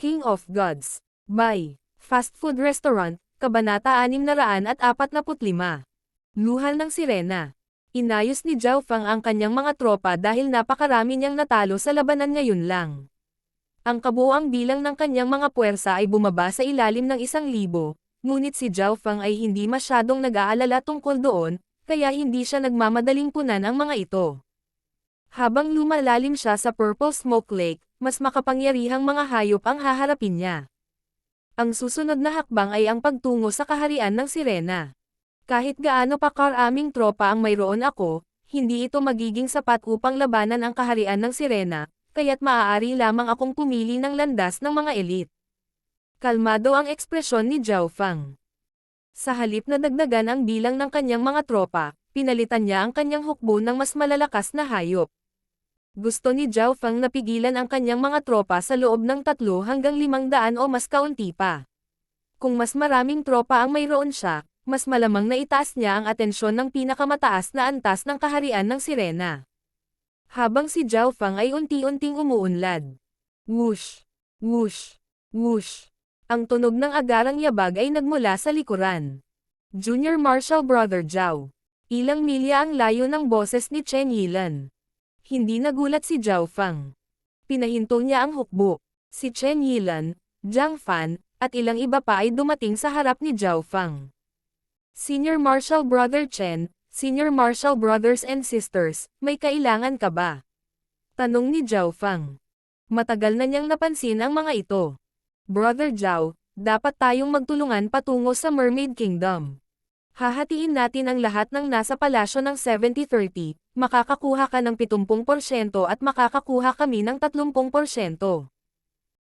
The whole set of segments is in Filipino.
King of Gods. By Fast Food Restaurant, Kabanata 645. Luhal ng Sirena. Inayos ni Zhao Fang ang kanyang mga tropa dahil napakarami niyang natalo sa labanan ngayon lang. Ang kabuuang bilang ng kanyang mga puwersa ay bumaba sa ilalim ng 1,000, ngunit si Zhao Fang ay hindi masyadong nag-aalala tungkol doon, kaya hindi siya nagmamadaling punan ang mga ito. Habang lumalalim siya sa Purple Smoke Lake, mas makapangyarihang mga hayop ang haharapin niya. Ang susunod na hakbang ay ang pagtungo sa kaharian ng Sirena. Kahit gaano pa karaming tropa ang mayroon ako, hindi ito magiging sapat upang labanan ang kaharian ng Sirena, kaya't maaari lamang akong pumili ng landas ng mga elite. Kalmado ang ekspresyon ni Zhao Fang. Sa halip na dagdagan ang bilang ng kanyang mga tropa, pinalitan niya ang kanyang hukbo ng mas malalakas na hayop. Gusto ni Zhao Fang na pigilan ang kanyang mga tropa sa loob ng 3 hanggang 500 o mas kaunti pa. Kung mas maraming tropa ang mayroon siya, mas malamang na itaas niya ang atensyon ng pinakamataas na antas ng kaharian ng Sirena. Habang si Zhao Fang ay unti-unting umuunlad. Whoosh! Whoosh! Whoosh! Ang tunog ng agarang yabag ay nagmula sa likuran. Junior Marshal Brother Zhao. Ilang milya ang layo ng boses ni Chen Yilan. Hindi nagulat si Zhao Fang. Pinahinto niya ang hukbo. Si Chen Yilan, Zhang Fan, at ilang iba pa ay dumating sa harap ni Zhao Fang. Senior Marshal Brother Chen, Senior Marshal Brothers and Sisters, may kailangan ka ba? Tanong ni Zhao Fang. Matagal na niyang napansin ang mga ito. Brother Zhao, dapat tayong magtulungan patungo sa Mermaid Kingdom. Hahatiin natin ang lahat ng nasa palasyo ng 70-30, makakakuha ka ng 70% at makakakuha kami ng 30%.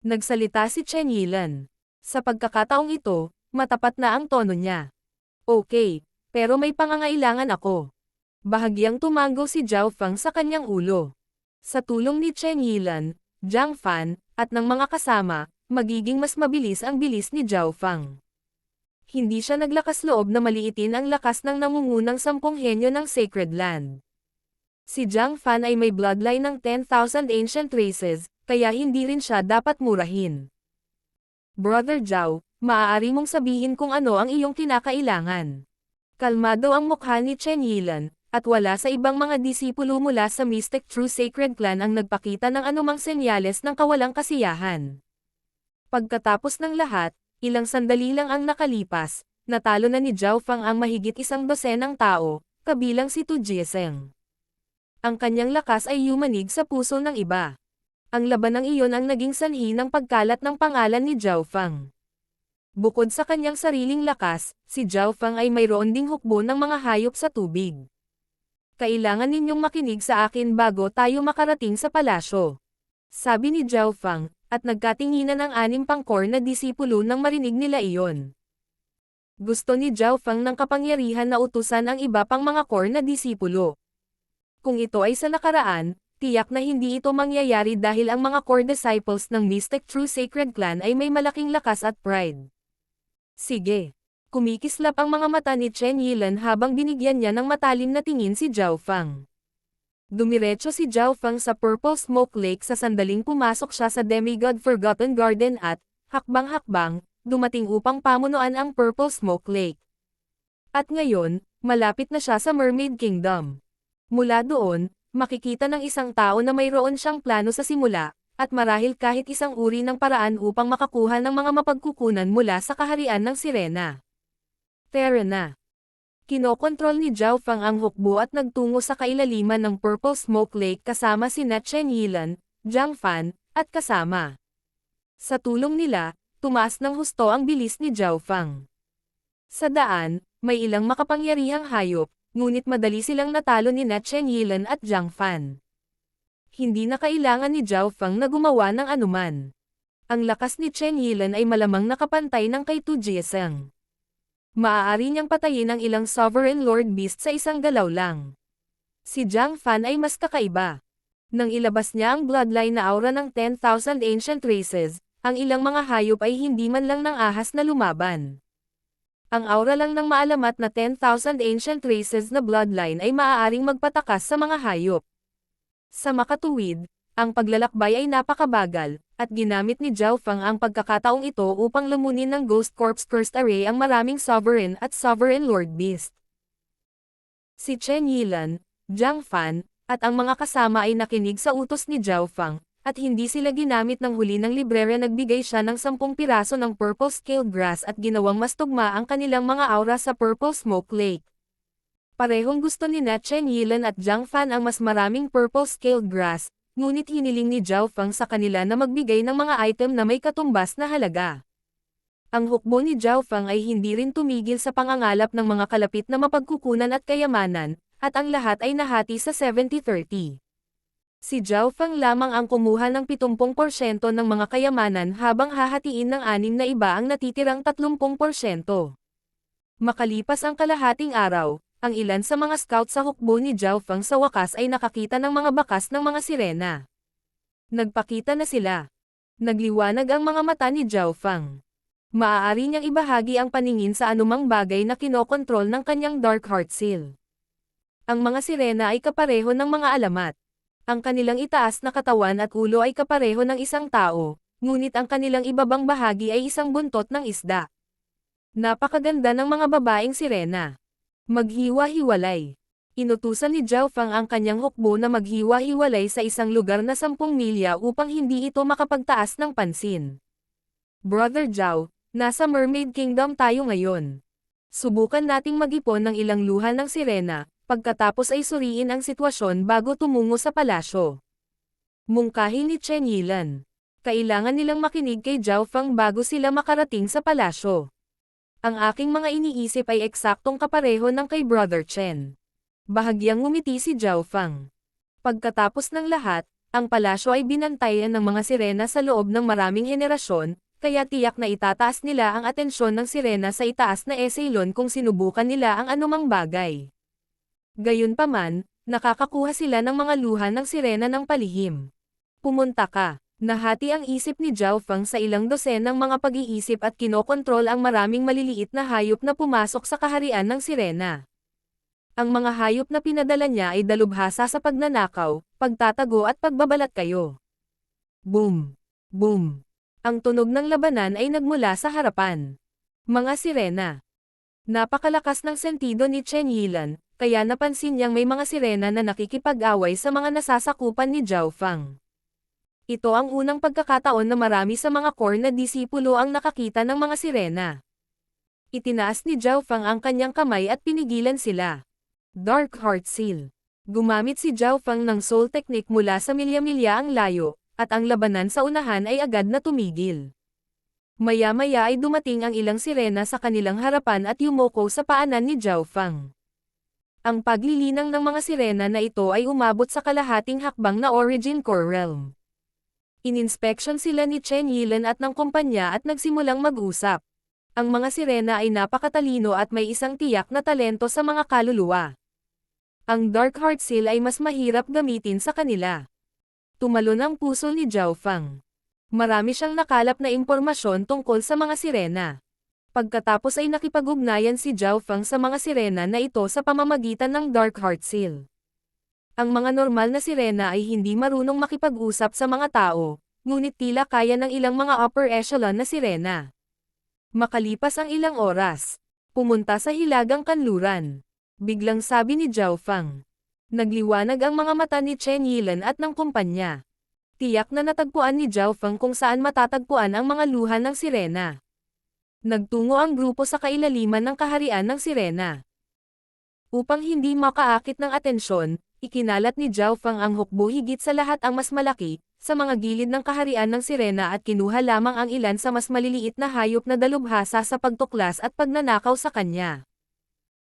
Nagsalita si Chen Yilan. Sa pagkakataong ito, matapat na ang tono niya. Okay, pero may pangangailangan ako. Bahagyang tumango si Zhao Fang sa kanyang ulo. Sa tulong ni Chen Yilan, Zhang Fan, at ng mga kasama, magiging mas mabilis ang bilis ni Zhao Fang. Hindi siya naglakas loob na maliitin ang lakas ng nangungunang 10 henyo ng Sacred Land. Si Zhang Fan ay may bloodline ng 10,000 ancient races, kaya hindi rin siya dapat murahin. Brother Zhao, maaari mong sabihin kung ano ang iyong kinakailangan. Kalmado ang mukha ni Chen Yilan, at wala sa ibang mga disipulo mula sa Mystic True Sacred Clan ang nagpakita ng anumang senyales ng kawalang kasiyahan. Pagkatapos ng lahat, ilang sandali lang ang nakalipas, natalo na ni Zhao Fang ang mahigit 100 tao, kabilang si Tu Jieseng. Ang kanyang lakas ay yumanig sa puso ng iba. Ang labanang iyon ang naging sanhi ng pagkalat ng pangalan ni Zhao Fang. Bukod sa kanyang sariling lakas, si Zhao Fang ay mayroon ding hukbo ng mga hayop sa tubig. Kailangan ninyong makinig sa akin bago tayo makarating sa palasyo. Sabi ni Zhao Fang, at nagkatinginan ang 6 pangkor na disipulo nang marinig nila iyon. Gusto ni Zhao Fang ng kapangyarihan na utusan ang iba pang mga core na disipulo. Kung ito ay sa nakaraan, tiyak na hindi ito mangyayari dahil ang mga core disciples ng Mystic True Sacred Clan ay may malaking lakas at pride. Sige. Kumikislap ang mga mata ni Chen Yilan habang binigyan niya ng matalim na tingin si Zhao Fang. Dumiretso si Zhao Fang sa Purple Smoke Lake sa sandaling pumasok siya sa Demigod Forgotten Garden at, hakbang-hakbang, dumating upang pamunuan ang Purple Smoke Lake. At ngayon, malapit na siya sa Mermaid Kingdom. Mula doon, makikita ng isang tao na mayroon siyang plano sa simula, at marahil kahit isang uri ng paraan upang makakuha ng mga mapagkukunan mula sa kaharian ng Sirena. Tara na. Kinokontrol ni Zhao Fang ang hukbo at nagtungo sa kailaliman ng Purple Smoke Lake kasama sina Chen Yilan, Zhang Fan, at kasama. Sa tulong nila, tumaas ng husto ang bilis ni Zhao Fang. Sa daan, may ilang makapangyarihang hayop, ngunit madali silang natalo ni Chen Yilan at Zhang Fan. Hindi na kailangan ni Zhao Fang na gumawa ng anuman. Ang lakas ni Chen Yilan ay malamang nakapantay ng kay Tu Jieseng. Maaari niyang patayin ang ilang Sovereign Lord Beast sa isang galaw lang. Si Zhang Fan ay mas kakaiba. Nang ilabas niya ang bloodline na aura ng 10,000 ancient races, ang ilang mga hayop ay hindi man lang ng ahas na lumaban. Ang aura lang ng maalamat na 10,000 ancient races na bloodline ay maaaring magpatakas sa mga hayop. Sa makatuwid, Ang paglalakbay ay napakabagal, at ginamit ni Zhao Fang ang pagkakataong ito upang lamunin ng Ghost Corps First Array ang maraming Sovereign at Sovereign Lord Beast. Si Chen Yilan, Jiang Fan, at ang mga kasama ay nakinig sa utos ni Zhao Fang, at hindi sila ginamit ng huli ng librerya. Nagbigay siya ng 10 piraso ng Purple Scaled Grass at ginawang mas tugma ang kanilang mga aura sa Purple Smoke Lake. Parehong gusto ni Chen Yilan at Jiang Fan ang mas maraming Purple Scaled Grass, ngunit hiniling ni Zhao Fang sa kanila na magbigay ng mga item na may katumbas na halaga. Ang hukbo ni Zhao Fang ay hindi rin tumigil sa pangangalap ng mga kalapit na mapagkukunan at kayamanan, at ang lahat ay nahati sa 70-30. Si Zhao Fang lamang ang kumuha ng 70% ng mga kayamanan habang hahatiin ng 6 na iba ang natitirang 30%. Makalipas ang kalahating araw, ang ilan sa mga scout sa hukbo ni Zhao Fang sa wakas ay nakakita ng mga bakas ng mga sirena. Nagpakita na sila. Nagliwanag ang mga mata ni Zhao Fang. Maaari niyang ibahagi ang paningin sa anumang bagay na kinokontrol ng kanyang Dark Heart Seal. Ang mga sirena ay kapareho ng mga alamat. Ang kanilang itaas na katawan at ulo ay kapareho ng isang tao, ngunit ang kanilang ibabang bahagi ay isang buntot ng isda. Napakaganda ng mga babaeng sirena. Maghiwa-hiwalay. Inutusan ni Zhao Fang ang kanyang hukbo na maghiwa-hiwalay sa isang lugar na 10 milya upang hindi ito makapagtaas ng pansin. Brother Zhao, nasa Mermaid Kingdom tayo ngayon. Subukan nating mag-ipon ng ilang luha ng sirena, pagkatapos ay suriin ang sitwasyon bago tumungo sa palasyo. Mungkahi ni Chen Yilan. Kailangan nilang makinig kay Zhao Fang bago sila makarating sa palasyo. Ang aking mga iniisip ay eksaktong kapareho ng kay Brother Chen. Bahagyang ngumiti si Zhao Fang. Pagkatapos ng lahat, ang palasyo ay binantayan ng mga sirena sa loob ng maraming henerasyon, kaya tiyak na itataas nila ang atensyon ng sirena sa itaas na eseilon kung sinubukan nila ang anumang bagay. Gayunpaman, nakakakuha sila ng mga luha ng sirena ng palihim. Pumunta ka. Nahati ang isip ni Zhao Fang sa ilang dosenang mga pag-iisip at kinokontrol ang maraming maliliit na hayop na pumasok sa kaharian ng sirena. Ang mga hayop na pinadala niya ay dalubhasa sa pagnanakaw, pagtatago at pagbabalat kayo. Boom! Boom! Ang tunog ng labanan ay nagmula sa harapan. Mga sirena. Napakalakas ng sentido ni Chen Yilan, kaya napansin niyang may mga sirena na nakikipag-away sa mga nasasakupan ni Zhao Fang. Ito ang unang pagkakataon na marami sa mga core na disipulo ang nakakita ng mga sirena. Itinaas ni Zhao Fang ang kanyang kamay at pinigilan sila. Dark Heart Seal. Gumamit si Zhao Fang ng Soul Technique mula sa milya-milya ang layo, at ang labanan sa unahan ay agad na tumigil. Maya-maya ay dumating ang ilang sirena sa kanilang harapan at yumoko sa paanan ni Zhao Fang. Ang paglilinang ng mga sirena na ito ay umabot sa kalahating hakbang na Origin Core Realm. Ininspeksyon sila ni Chen Yilan at ng kumpanya at nagsimulang mag-usap. Ang mga sirena ay napakatalino at may isang tiyak na talento sa mga kaluluwa. Ang Dark Heart Seal ay mas mahirap gamitin sa kanila. Tumalon ang puso ni Zhao Fang. Marami siyang nakalap na impormasyon tungkol sa mga sirena. Pagkatapos ay nakipag-ugnayan si Zhao Fang sa mga sirena na ito sa pamamagitan ng Dark Heart Seal. Ang mga normal na sirena ay hindi marunong makipag-usap sa mga tao, ngunit tila kaya ng ilang mga upper echelon na sirena. Makalipas ang ilang oras, pumunta sa hilagang kanluran. Biglang sabi ni Zhao Fang. Nagliwanag ang mga mata ni Chen Yilan at ng kumpanya. Tiyak na natagpuan ni Zhao Fang kung saan matatagpuan ang mga luha ng sirena. Nagtungo ang grupo sa kailaliman ng kaharian ng sirena. Upang hindi makaakit ng atensyon, ikinalat ni Zhao Fang ang hukbo higit sa lahat ang mas malaki, sa mga gilid ng kaharian ng sirena at kinuha lamang ang ilan sa mas maliliit na hayop na dalubhasa sa pagtuklas at pagnanakaw sa kanya.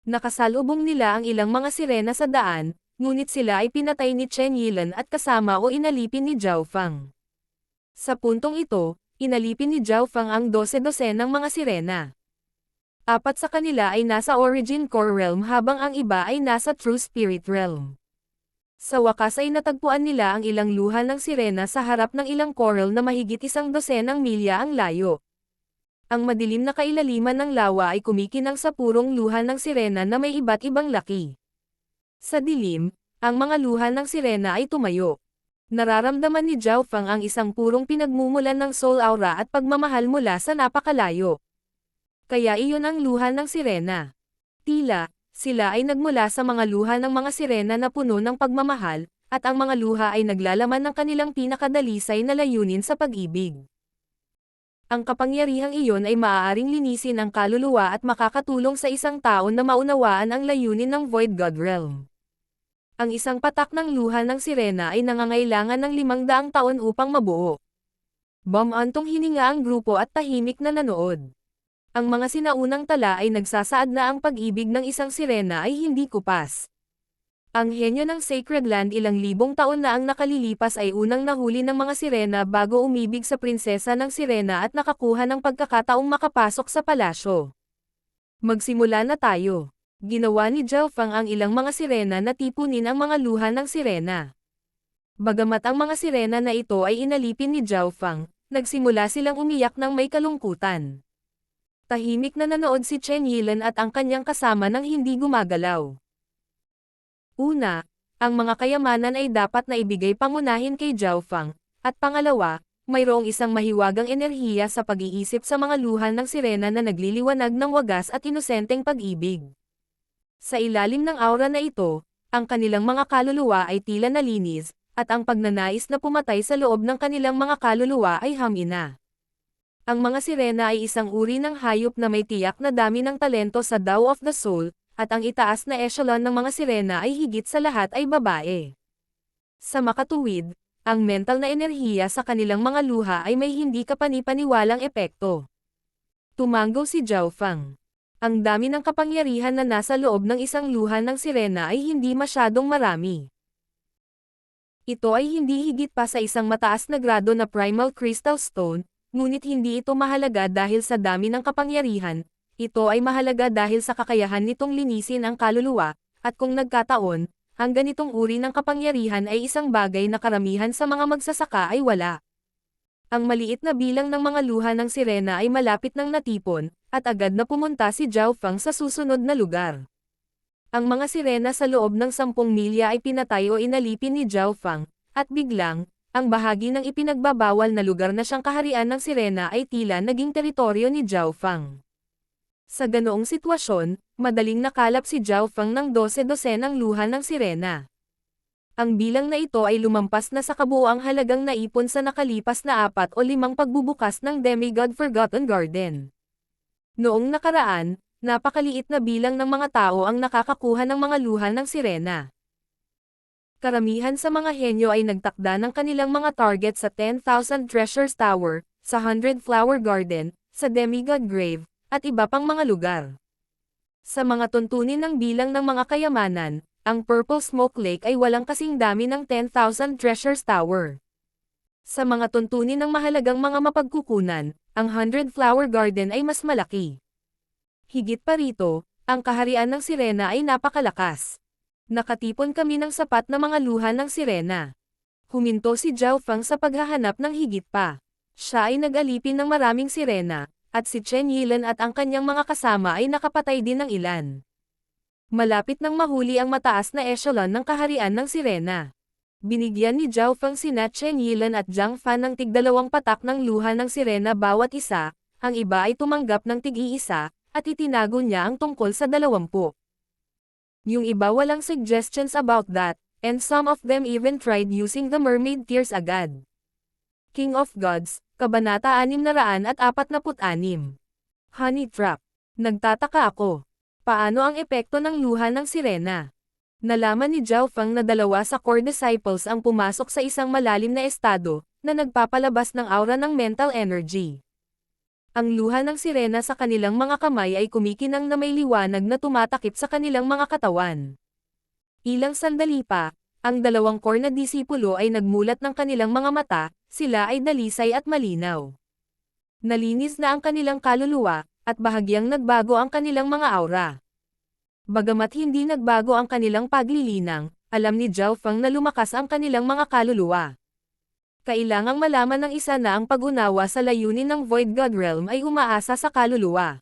Nakasalubong nila ang ilang mga sirena sa daan, ngunit sila ay pinatay ni Chen Yilan at kasama o inalipin ni Zhao Fang. Sa puntong ito, inalipin ni Zhao Fang ang 12 ng mga sirena. 4 sa kanila ay nasa Origin Core Realm habang ang iba ay nasa True Spirit Realm. Sa wakas ay natagpuan nila ang ilang luha ng sirena sa harap ng ilang coral na mahigit 12 milya ang layo. Ang madilim na kailaliman ng lawa ay kumikinang sa purong luha ng sirena na may iba't ibang laki. Sa dilim, ang mga luha ng sirena ay tumayo. Nararamdaman ni Zhao Feng ang isang purong pinagmumulan ng soul aura at pagmamahal mula sa napakalayo. Kaya iyon ang luha ng sirena. Tila, sila ay nagmula sa mga luha ng mga sirena na puno ng pagmamahal, at ang mga luha ay naglalaman ng kanilang pinakadalisay na layunin sa pag-ibig. Ang kapangyarihang iyon ay maaaring linisin ang kaluluwa at makakatulong sa isang tao na maunawaan ang layunin ng Void God Realm. Ang isang patak ng luha ng sirena ay nangangailangan ng 500 taon upang mabuo. Bumantong hininga ang grupo at tahimik na nanood. Ang mga sinaunang tala ay nagsasaad na ang pag-ibig ng isang sirena ay hindi kupas. Ang henyo ng Sacred Land ilang libong taon na ang nakalilipas ay unang nahuli ng mga sirena bago umibig sa prinsesa ng sirena at nakakuha ng pagkakataong makapasok sa palasyo. Magsimula na tayo. Ginawa ni Zhao Feng ang ilang mga sirena na tipunin ang mga luha ng sirena. Bagamat ang mga sirena na ito ay inalipin ni Zhao Feng, nagsimula silang umiyak ng may kalungkutan. Tahimik na nanood si Chen Yilan at ang kanyang kasama nang hindi gumagalaw. Una, ang mga kayamanan ay dapat na ibigay pangunahin kay Zhao Feng, at pangalawa, mayroong isang mahiwagang enerhiya sa pag-iisip sa mga luha ng sirena na nagliliwanag ng wagas at inosenteng pag-ibig. Sa ilalim ng aura na ito, ang kanilang mga kaluluwa ay tila nalinis, at ang pagnanais na pumatay sa loob ng kanilang mga kaluluwa ay hamina. Ang mga sirena ay isang uri ng hayop na may tiyak na dami ng talento sa Tao of the Soul, at ang itaas na echelon ng mga sirena ay higit sa lahat ay babae. Sa makatuwid, ang mental na enerhiya sa kanilang mga luha ay may hindi kapani-paniwalang epekto. Tumanggo si Zhao Feng. Ang dami ng kapangyarihan na nasa loob ng isang luha ng sirena ay hindi masyadong marami. Ito ay hindi higit pa sa isang mataas na grado na Primal Crystal Stone, ngunit hindi ito mahalaga dahil sa dami ng kapangyarihan. Ito ay mahalaga dahil sa kakayahan nitong linisin ang kaluluwa, at kung nagkataon, ang ganitong uri ng kapangyarihan ay isang bagay na karamihan sa mga magsasaka ay wala. Ang maliit na bilang ng mga luha ng sirena ay malapit nang natipon, at agad na pumunta si Zhao Feng sa susunod na lugar. Ang mga sirena sa loob ng 10 milya ay pinatay o inalipin ni Zhao Feng, at biglang, ang bahagi ng ipinagbabawal na lugar na siyang kaharian ng sirena ay tila naging teritoryo ni Zhao Feng. Sa ganoong sitwasyon, madaling nakalap si Zhao Feng ng 12-dosenang luha ng sirena. Ang bilang na ito ay lumampas na sa kabuuang halagang naipon sa nakalipas na 4 o 5 pagbubukas ng Demigod Forgotten Garden. Noong nakaraan, napakaliit na bilang ng mga tao ang nakakakuha ng mga luha ng sirena. Karamihan sa mga henyo ay nagtakda ng kanilang mga target sa 10,000 Treasures Tower, sa 100 Flower Garden, sa Demigod Grave, at iba pang mga lugar. Sa mga tuntunin ng bilang ng mga kayamanan, ang Purple Smoke Lake ay walang kasing dami ng 10,000 Treasures Tower. Sa mga tuntunin ng mahalagang mga mapagkukunan, ang 100 Flower Garden ay mas malaki. Higit pa rito, ang kaharian ng sirena ay napakalakas. Nakatipon kami ng sapat na mga luha ng sirena. Huminto si Zhao Feng sa paghahanap ng higit pa. Siya ay nag-alipin ng maraming sirena, at si Chen Yilan at ang kanyang mga kasama ay nakapatay din ng ilan. Malapit nang mahuli ang mataas na echelon ng kaharian ng sirena. Binigyan ni Zhao Feng sina Chen Yilan at Zhang Fan ng tig-2 patak ng luha ng sirena bawat isa, ang iba ay tumanggap ng tig-1, at itinago niya ang tungkol sa 20. Yung iba walang suggestions about that, and some of them even tried using the mermaid tears agad. King of Gods, Kabanata 646. Honey Trap. Nagtataka ako. Paano ang epekto ng luha ng sirena? Nalaman ni Zhao Feng na 2 sa core disciples ang pumasok sa isang malalim na estado, na nagpapalabas ng aura ng mental energy. Ang luha ng sirena sa kanilang mga kamay ay kumikinang na may liwanag na tumatakip sa kanilang mga katawan. Ilang sandali pa, ang 2 core na disipulo ay nagmulat ng kanilang mga mata, sila ay dalisay at malinaw. Nalinis na ang kanilang kaluluwa, at bahagyang nagbago ang kanilang mga aura. Bagamat hindi nagbago ang kanilang paglilinang, alam ni Zhao Feng na lumakas ang kanilang mga kaluluwa. Kailangang malaman ng isa na ang pag-unawa sa layunin ng Void God Realm ay umaasa sa kaluluwa.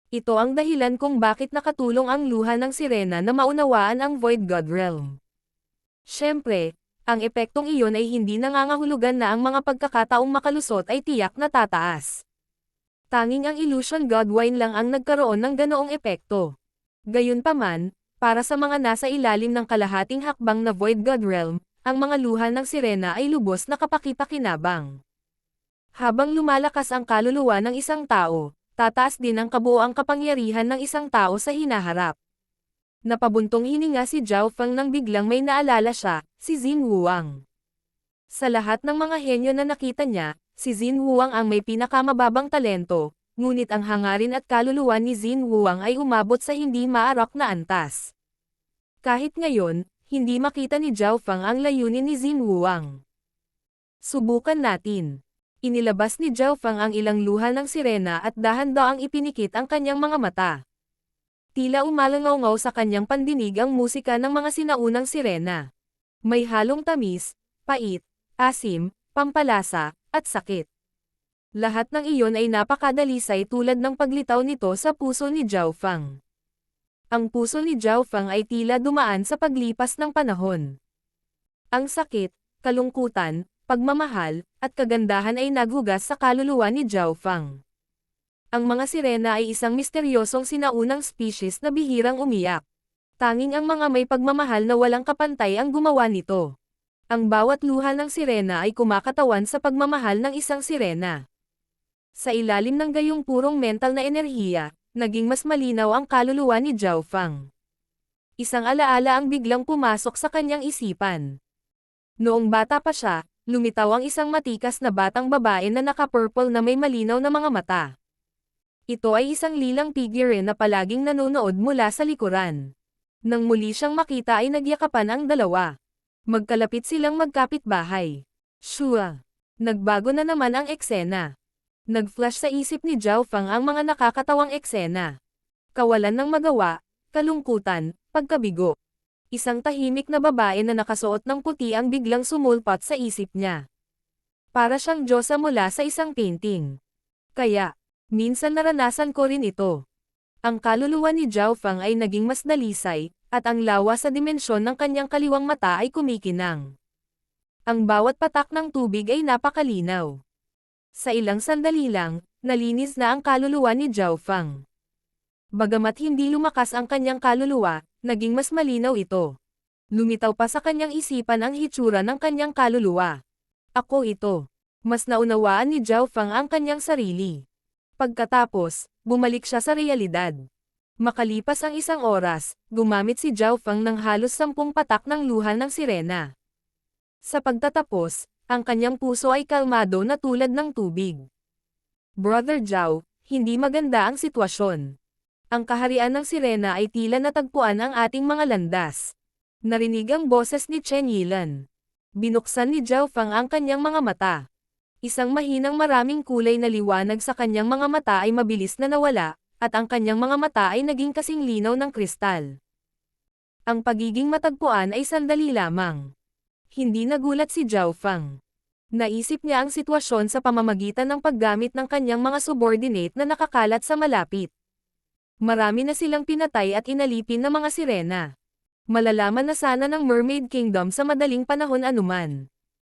Ito ang dahilan kung bakit nakatulong ang luha ng sirena na maunawaan ang Void God Realm. Siyempre, Ang epektong iyon ay hindi nangangahulugan na ang mga pagkakataong makalusot ay tiyak na tataas. Tanging ang Illusion Godwine lang ang nagkaroon ng ganoong epekto. Gayunpaman, para sa mga nasa ilalim ng kalahating hakbang na Void God Realm, ang mga luha ng sirena ay lubos na kapakipakinabang. Habang lumalakas ang kaluluwa ng isang tao, tataas din ang kabuoang kapangyarihan ng isang tao sa hinaharap. Napabuntong hininga si Zhao Feng nang biglang may naalala siya, si Xin Wuang. Sa lahat ng mga henyo na nakita niya, si Xin Wuang ang may pinakamababang talento, ngunit ang hangarin at kaluluwa ni Xin Wuang ay umabot sa hindi maarak na antas. Kahit ngayon, hindi makita ni Zhao Feng ang layunin ni Xin Wuang. Subukan natin. Inilabas ni Zhao Feng ang ilang luha ng sirena at dahan-daang ipinikit ang kanyang mga mata. Tila umalangaw-ngaw sa kanyang pandinig ang musika ng mga sinaunang sirena. May halong tamis, pait, asim, pampalasa, at sakit. Lahat ng iyon ay napakadalisay tulad ng paglitaw nito sa puso ni Zhao Feng. Ang puso ni Zhao Feng ay tila dumaan sa paglipas ng panahon. Ang sakit, kalungkutan, pagmamahal, at kagandahan ay naghugas sa kaluluwa ni Zhao Feng. Ang mga sirena ay isang misteryosong sinaunang species na bihirang umiyak. Tanging ang mga may pagmamahal na walang kapantay ang gumawa nito. Ang bawat luha ng sirena ay kumakatawan sa pagmamahal ng isang sirena. Sa ilalim ng gayong purong mental na enerhiya, naging mas malinaw ang kaluluwa ni Zhao Feng. Isang alaala ang biglang pumasok sa kanyang isipan. Noong bata pa siya, lumitaw ang isang matikas na batang babae na naka-purple na may malinaw na mga mata. Ito ay isang lilang figure na palaging nanonood mula sa likuran. Nang muli siyang makita ay nagyakapan ang dalawa. Magkalapit silang magkapitbahay. Shua! Nagbago na naman ang eksena. Nag-flash sa isip ni Zhao Feng ang mga nakakatawang eksena. Kawalan ng magawa, kalungkutan, pagkabigo. Isang tahimik na babae na nakasuot ng puti ang biglang sumulpot sa isip niya. Para siyang diyosa mula sa isang painting. Kaya, minsan naranasan ko rin ito. Ang kaluluwa ni Zhao Feng ay naging mas dalisay, at ang lawa sa dimensyon ng kanyang kaliwang mata ay kumikinang. Ang bawat patak ng tubig ay napakalinaw. Sa ilang sandali lang, nalinis na ang kaluluwa ni Zhao Feng. Bagamat hindi lumakas ang kanyang kaluluwa, naging mas malinaw ito. Lumitaw pa sa kanyang isipan ang hitsura ng kanyang kaluluwa. Ako ito. Mas naunawaan ni Zhao Feng ang kanyang sarili. Pagkatapos, bumalik siya sa realidad. Makalipas ang isang oras, gumamit si Zhao Feng ng halos 10 patak ng luha ng sirena. Sa pagtatapos, ang kanyang puso ay kalmado na tulad ng tubig. Brother Zhao, hindi maganda ang sitwasyon. Ang kaharian ng sirena ay tila natagpuan ang ating mga landas. Narinig ang boses ni Chen Yilan. Binuksan ni Zhao Feng ang kanyang mga mata. Isang mahinang maraming kulay na liwanag sa kanyang mga mata ay mabilis na nawala, at ang kanyang mga mata ay naging kasing linaw ng kristal. Ang pagiging matagpuan ay sandali lamang. Hindi nagulat si Zhao Feng. Naisip niya ang sitwasyon sa pamamagitan ng paggamit ng kanyang mga subordinate na nakakalat sa malapit. Marami na silang pinatay at inalipin na mga sirena. Malalaman na sana ng Mermaid Kingdom sa madaling panahon anuman.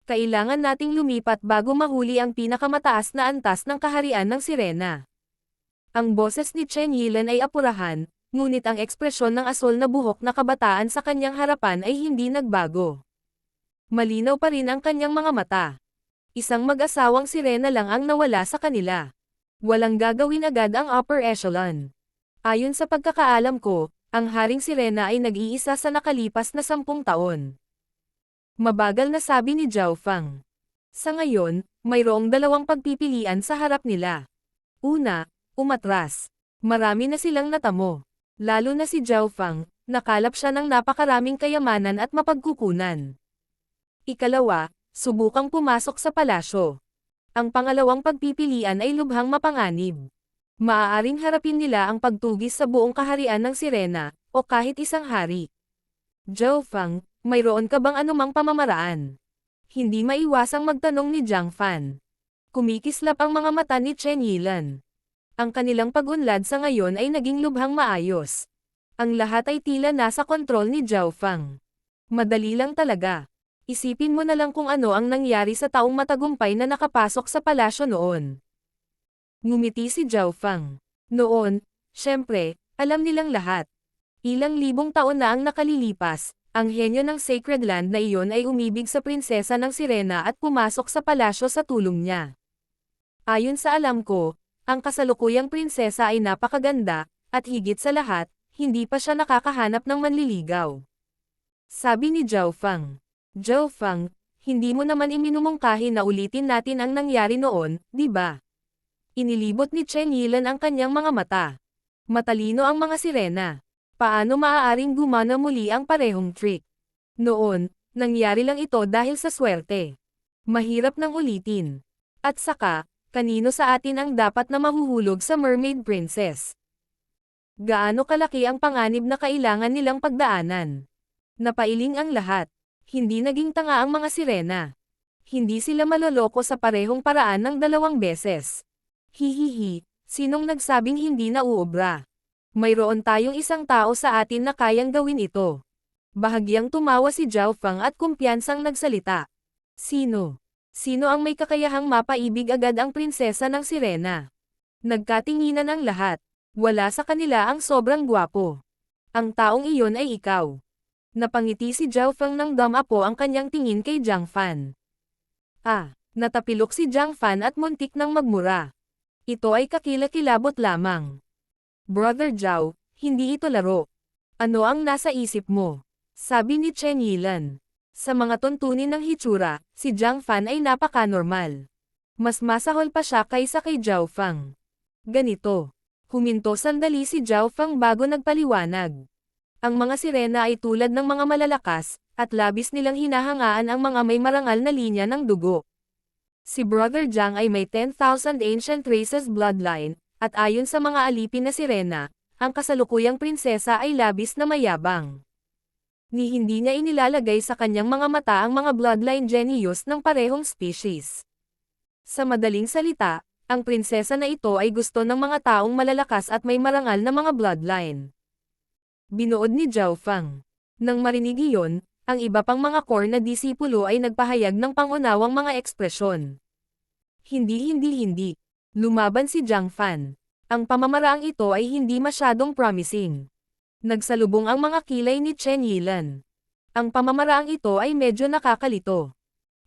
Kailangan nating lumipat bago mahuli ang pinakamataas na antas ng kaharian ng sirena. Ang boses ni Chen Yilan ay apurahan, ngunit ang ekspresyon ng asol na buhok na kabataan sa kanyang harapan ay hindi nagbago. Malinaw pa rin ang kanyang mga mata. Isang mag-asawang sirena lang ang nawala sa kanila. Walang gagawin agad ang upper echelon. Ayon sa pagkakaalam ko, ang Haring Sirena ay nag-iisa sa nakalipas na 10 taon. Mabagal na sabi ni Zhao Feng. Sa ngayon, mayroong dalawang pagpipilian sa harap nila. Una, umatras. Marami na silang natamo. Lalo na si Zhao Feng, nakalap siya ng napakaraming kayamanan at mapagkukunan. Ikalawa, subukang pumasok sa palasyo. Ang pangalawang pagpipilian ay lubhang mapanganib. Maaaring harapin nila ang pagtugis sa buong kaharian ng sirena, o kahit isang hari. Zhao Feng, mayroon ka bang anumang pamamaraan? Hindi maiwasang magtanong ni Jiang Fan. Kumikislap ang mga mata ni Chen Yilan. Ang kanilang pag-unlad sa ngayon ay naging lubhang maayos. Ang lahat ay tila nasa kontrol ni Zhao Feng. Madali lang talaga. Isipin mo na lang kung ano ang nangyari sa taong matagumpay na nakapasok sa palasyo noon. Ngumiti si Zhao Fang. Noon, syempre, alam nilang lahat. Ilang libong taon na ang nakalilipas, ang henyo ng Sacred Land na iyon ay umibig sa prinsesa ng Sirena at pumasok sa palasyo sa tulong niya. Ayon sa alam ko, ang kasalukuyang prinsesa ay napakaganda, at higit sa lahat, hindi pa siya nakakahanap ng manliligaw. Sabi ni Zhao Fang. Zhao Fang, hindi mo naman iminumungkahi na ulitin natin ang nangyari noon, di ba? Inilibot ni Chen Yilan ang kanyang mga mata. Matalino ang mga sirena. Paano maaaring gumana muli ang parehong trick? Noon, nangyari lang ito dahil sa swerte. Mahirap nang ulitin. At saka, kanino sa atin ang dapat na mahuhulog sa Mermaid Princess? Gaano kalaki ang panganib na kailangan nilang pagdaanan? Napailing ang lahat. Hindi naging tanga ang mga sirena. Hindi sila maloloko sa parehong paraan ng 2 beses. Hihihi, sinong nagsabing hindi na uubra? Mayroon tayong isang tao sa atin na kayang gawin ito. Bahagyang tumawa si Zhao Fang at kumpiyansang nagsalita. Sino? Sino ang may kakayahang mapaibig agad ang prinsesa ng sirena? Nagkatinginan ang lahat. Wala sa kanila ang sobrang gwapo. Ang taong iyon ay ikaw. Napangiti si Zhao Fang nang damapo ang kanyang tingin kay Jiang Fan. Natapilok si Jiang Fan at muntik nang magmura. Ito ay kakilakilabot lamang. Brother Zhao, hindi ito laro. Ano ang nasa isip mo? Sabi ni Chen Yilan. Sa mga tuntunin ng hitsura, si Jiang Fan ay napaka-normal. Mas masahol pa siya kaysa kay Zhao Fang. Ganito. Huminto sandali si Zhao Fang bago nagpaliwanag. Ang mga sirena ay tulad ng mga malalakas, at labis nilang hinahangaan ang mga may marangal na linya ng dugo. Si Brother Jiang ay may 10,000 ancient races bloodline, at ayon sa mga alipin na sirena, ang kasalukuyang prinsesa ay labis na mayabang. Hindi niya inilalagay sa kanyang mga mata ang mga bloodline genius ng parehong species. Sa madaling salita, ang prinsesa na ito ay gusto ng mga taong malalakas at may marangal na mga bloodline. Binuod ni Zhao Fang. Nang marinig iyon, ang iba pang mga core na disipulo ay nagpahayag ng pangunawang mga ekspresyon. Hindi. Lumaban si Jiang Fan. Ang pamamaraang ito ay hindi masyadong promising. Nagsalubong ang mga kilay ni Chen Yilan. Ang pamamaraang ito ay medyo nakakalito.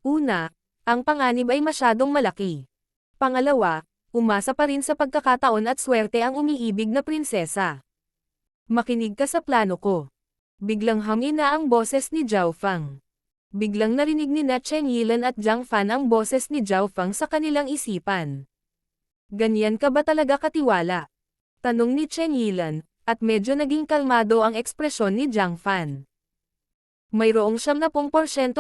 Una, ang panganib ay masyadong malaki. Pangalawa, umasa pa rin sa pagkakataon at swerte ang umiibig na prinsesa. Makinig ka sa plano ko. Biglang hamina ang boses ni Zhao Fang. Biglang narinig ni Chen Yilan at Jiang Fan ang boses ni Zhao Fang sa kanilang isipan. Ganyan ka ba talaga katiwala? Tanong ni Chen Yilan, at medyo naging kalmado ang ekspresyon ni Jiang Fan. Mayroong 70%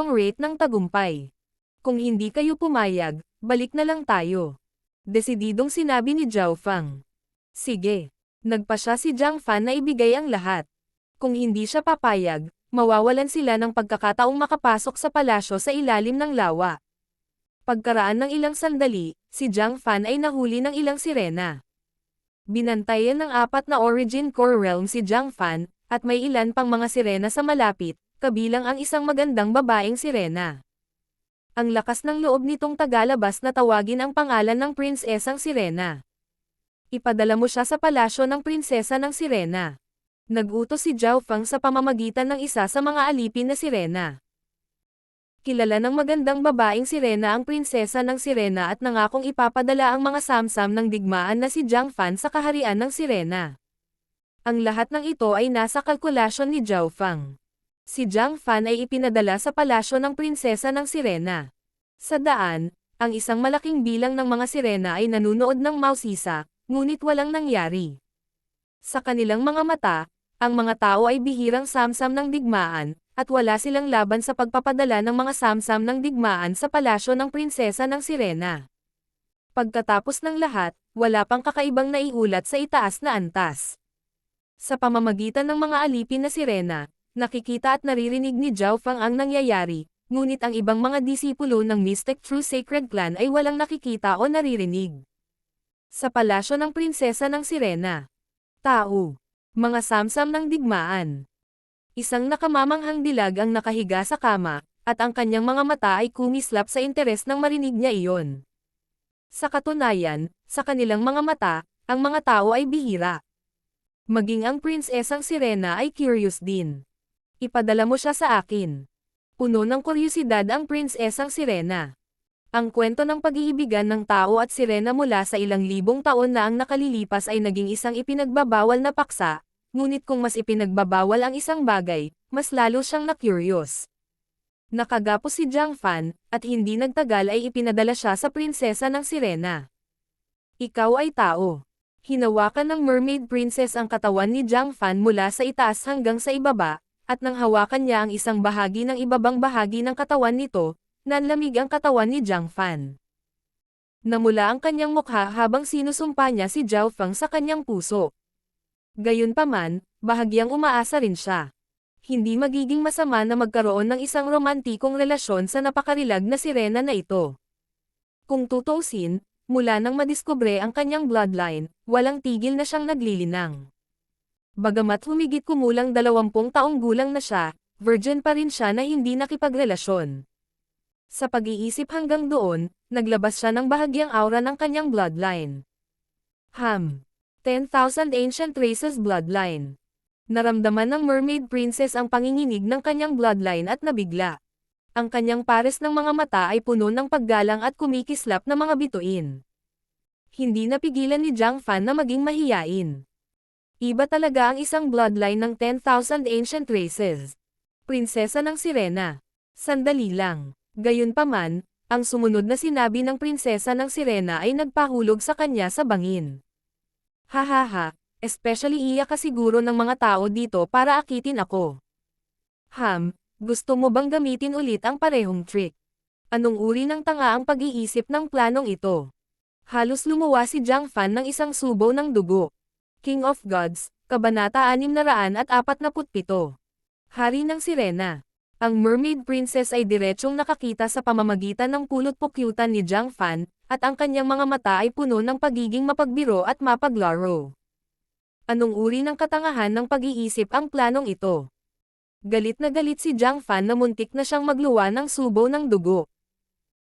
rate ng tagumpay. Kung hindi kayo pumayag, balik na lang tayo. Desididong sinabi ni Zhao Fang. Sige. Nagpasya si Jiang Fan na ibigay ang lahat. Kung hindi siya papayag, mawawalan sila ng pagkakataong makapasok sa palasyo sa ilalim ng lawa. Pagkaraan ng ilang sandali, si Jiang Fan ay nahuli ng ilang sirena. Binantayan ng 4 na Origin Core Realm si Jiang Fan, at may ilan pang mga sirena sa malapit, kabilang ang isang magandang babaeng sirena. Ang lakas ng loob nitong tagalabas na tawagin ang pangalan ng prinsesang sirena. Ipadala mo siya sa palasyo ng prinsesa ng sirena. Nag-utos si Zhao Fang sa pamamagitan ng isa sa mga alipin na sirena. Kilala ng magandang babaeng sirena ang prinsesa ng sirena at nangakong ipapadala ang mga samsam ng digmaan na si Jiang Fan sa kaharian ng sirena. Ang lahat ng ito ay nasa kalkulasyon ni Zhao Fang. Si Jiang Fan ay ipinadala sa palasyo ng prinsesa ng sirena. Sa daan, ang isang malaking bilang ng mga sirena ay nanunood ng mausisa, ngunit walang nangyari. Sa kanilang mga mata, ang mga tao ay bihirang samsam ng digmaan, at wala silang laban sa pagpapadala ng mga samsam ng digmaan sa palasyo ng prinsesa ng sirena. Pagkatapos ng lahat, wala pang kakaibang naiulat sa itaas na antas. Sa pamamagitan ng mga alipin na sirena, nakikita at naririnig ni Zhao Fang ang nangyayari, ngunit ang ibang mga disipulo ng Mystic True Sacred Clan ay walang nakikita o naririnig. Sa palasyo ng prinsesa ng sirena. Tao. Mga samsam ng digmaan. Isang nakamamanghang dilag ang nakahiga sa kama, at ang kanyang mga mata ay kumislap sa interes nang marinig niya iyon. Sa katunayan, sa kanilang mga mata, ang mga tao ay bihira. Maging ang prinsesang Sirena ay curious din. Ipadala mo siya sa akin. Puno ng kuryosidad ang prinsesang Sirena. Ang kwento ng pag-iibigan ng tao at sirena mula sa ilang libong taon na ang nakalilipas ay naging isang ipinagbabawal na paksa, ngunit kung mas ipinagbabawal ang isang bagay, mas lalo siyang na-curious. Nakagapos si Jiang Fan, at hindi nagtagal ay ipinadala siya sa prinsesa ng Sirena. Ikaw ay tao. Hinawakan ng Mermaid Princess ang katawan ni Jiang Fan mula sa itaas hanggang sa ibaba, at nang hawakan niya ang isang bahagi ng ibabang bahagi ng katawan nito, nanlamig ang katawan ni Jiang Fan. Namula ang kanyang mukha habang sinusumpa niya si Zhao Feng sa kanyang puso. Gayunpaman, bahagyang umaasa rin siya. Hindi magiging masama na magkaroon ng isang romantikong relasyon sa napakarilag na sirena na ito. Kung tutuusin, mula nang madiskubre ang kanyang bloodline, walang tigil na siyang naglilinang. Bagamat humigit kumulang 20 taong gulang na siya, virgin pa rin siya na hindi nakipagrelasyon. Sa pag-iisip hanggang doon, naglabas siya ng bahagyang aura ng kanyang bloodline. 10,000 Ancient Races Bloodline. Naramdaman ng Mermaid Princess ang panginginig ng kanyang bloodline at nabigla. Ang kanyang pares ng mga mata ay puno ng paggalang at kumikislap na mga bituin. Hindi napigilan ni Jiang Fan na maging mahiyain. Iba talaga ang isang bloodline ng 10,000 Ancient Races. Prinsesa ng Sirena. Sandali lang. Gayunpaman, ang sumunod na sinabi ng prinsesa ng Sirena ay nagpahulog sa kanya sa bangin. Hahaha, especially iyak ka siguro ng mga tao dito para akitin ako. Gusto mo bang gamitin ulit ang parehong trick? Anong uri ng tanga ang pag-iisip ng planong ito? Halos lumuwa si Jiang Fan ng isang subo ng dugo. King of Gods, Kabanata 647. Hari ng Sirena. Ang Mermaid Princess ay diretsyong nakakita sa pamamagitan ng pulot-pukyutan ni Jiang Fan, at ang kanyang mga mata ay puno ng pagiging mapagbiro at mapaglaro. Anong uri ng katangahan ng pag-iisip ang planong ito? Galit na galit si Jiang Fan na muntik na siyang magluwa ng subo ng dugo.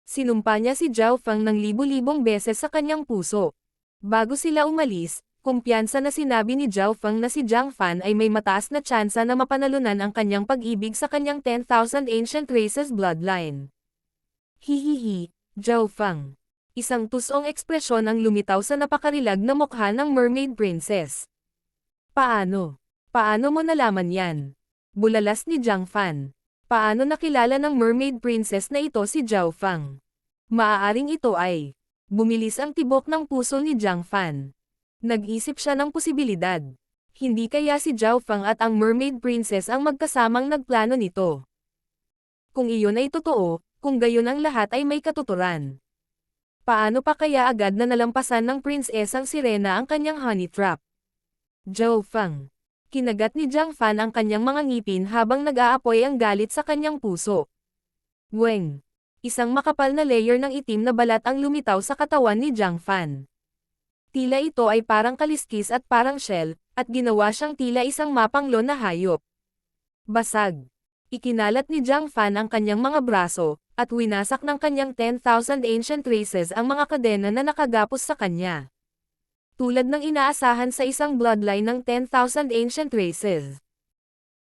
Sinumpa niya si Zhao Feng ng libu-libong beses sa kanyang puso. Bago sila umalis, kumpiyansa na sinabi ni Zhao Feng na si Jiang Fan ay may mataas na tsansa na mapanalunan ang kanyang pag-ibig sa kanyang 10,000 Ancient Races bloodline. Hihihi, Zhao Feng. Isang tusong ekspresyon ang lumitaw sa napakarilag na mukha ng Mermaid Princess. Paano? Paano mo nalaman yan? Bulalas ni Jiang Fan. Paano nakilala ng Mermaid Princess na ito si Zhao Feng? Maaaring ito ay. Bumilis ang tibok ng puso ni Jiang Fan. Nag-isip siya ng posibilidad. Hindi kaya si Zhao Feng at ang Mermaid Princess ang magkasamang nagplano nito. Kung iyon ay totoo, kung gayon ang lahat ay may katuturan. Paano pa kaya agad na nalampasan ng prinsesang Sirena ang kanyang honey trap? Zhao Feng. Kinagat ni Jiang Fan ang kanyang mga ngipin habang nag-aapoy ang galit sa kanyang puso. Weng. Isang makapal na layer ng itim na balat ang lumitaw sa katawan ni Jiang Fan. Tila ito ay parang kaliskis at parang shell, at ginawa siyang tila isang mapanglo na hayop. Basag. Ikinalat ni Jiang Fan ang kanyang mga braso, at winasak ng kanyang 10,000 Ancient Races ang mga kadena na nakagapos sa kanya. Tulad ng inaasahan sa isang bloodline ng 10,000 Ancient Races.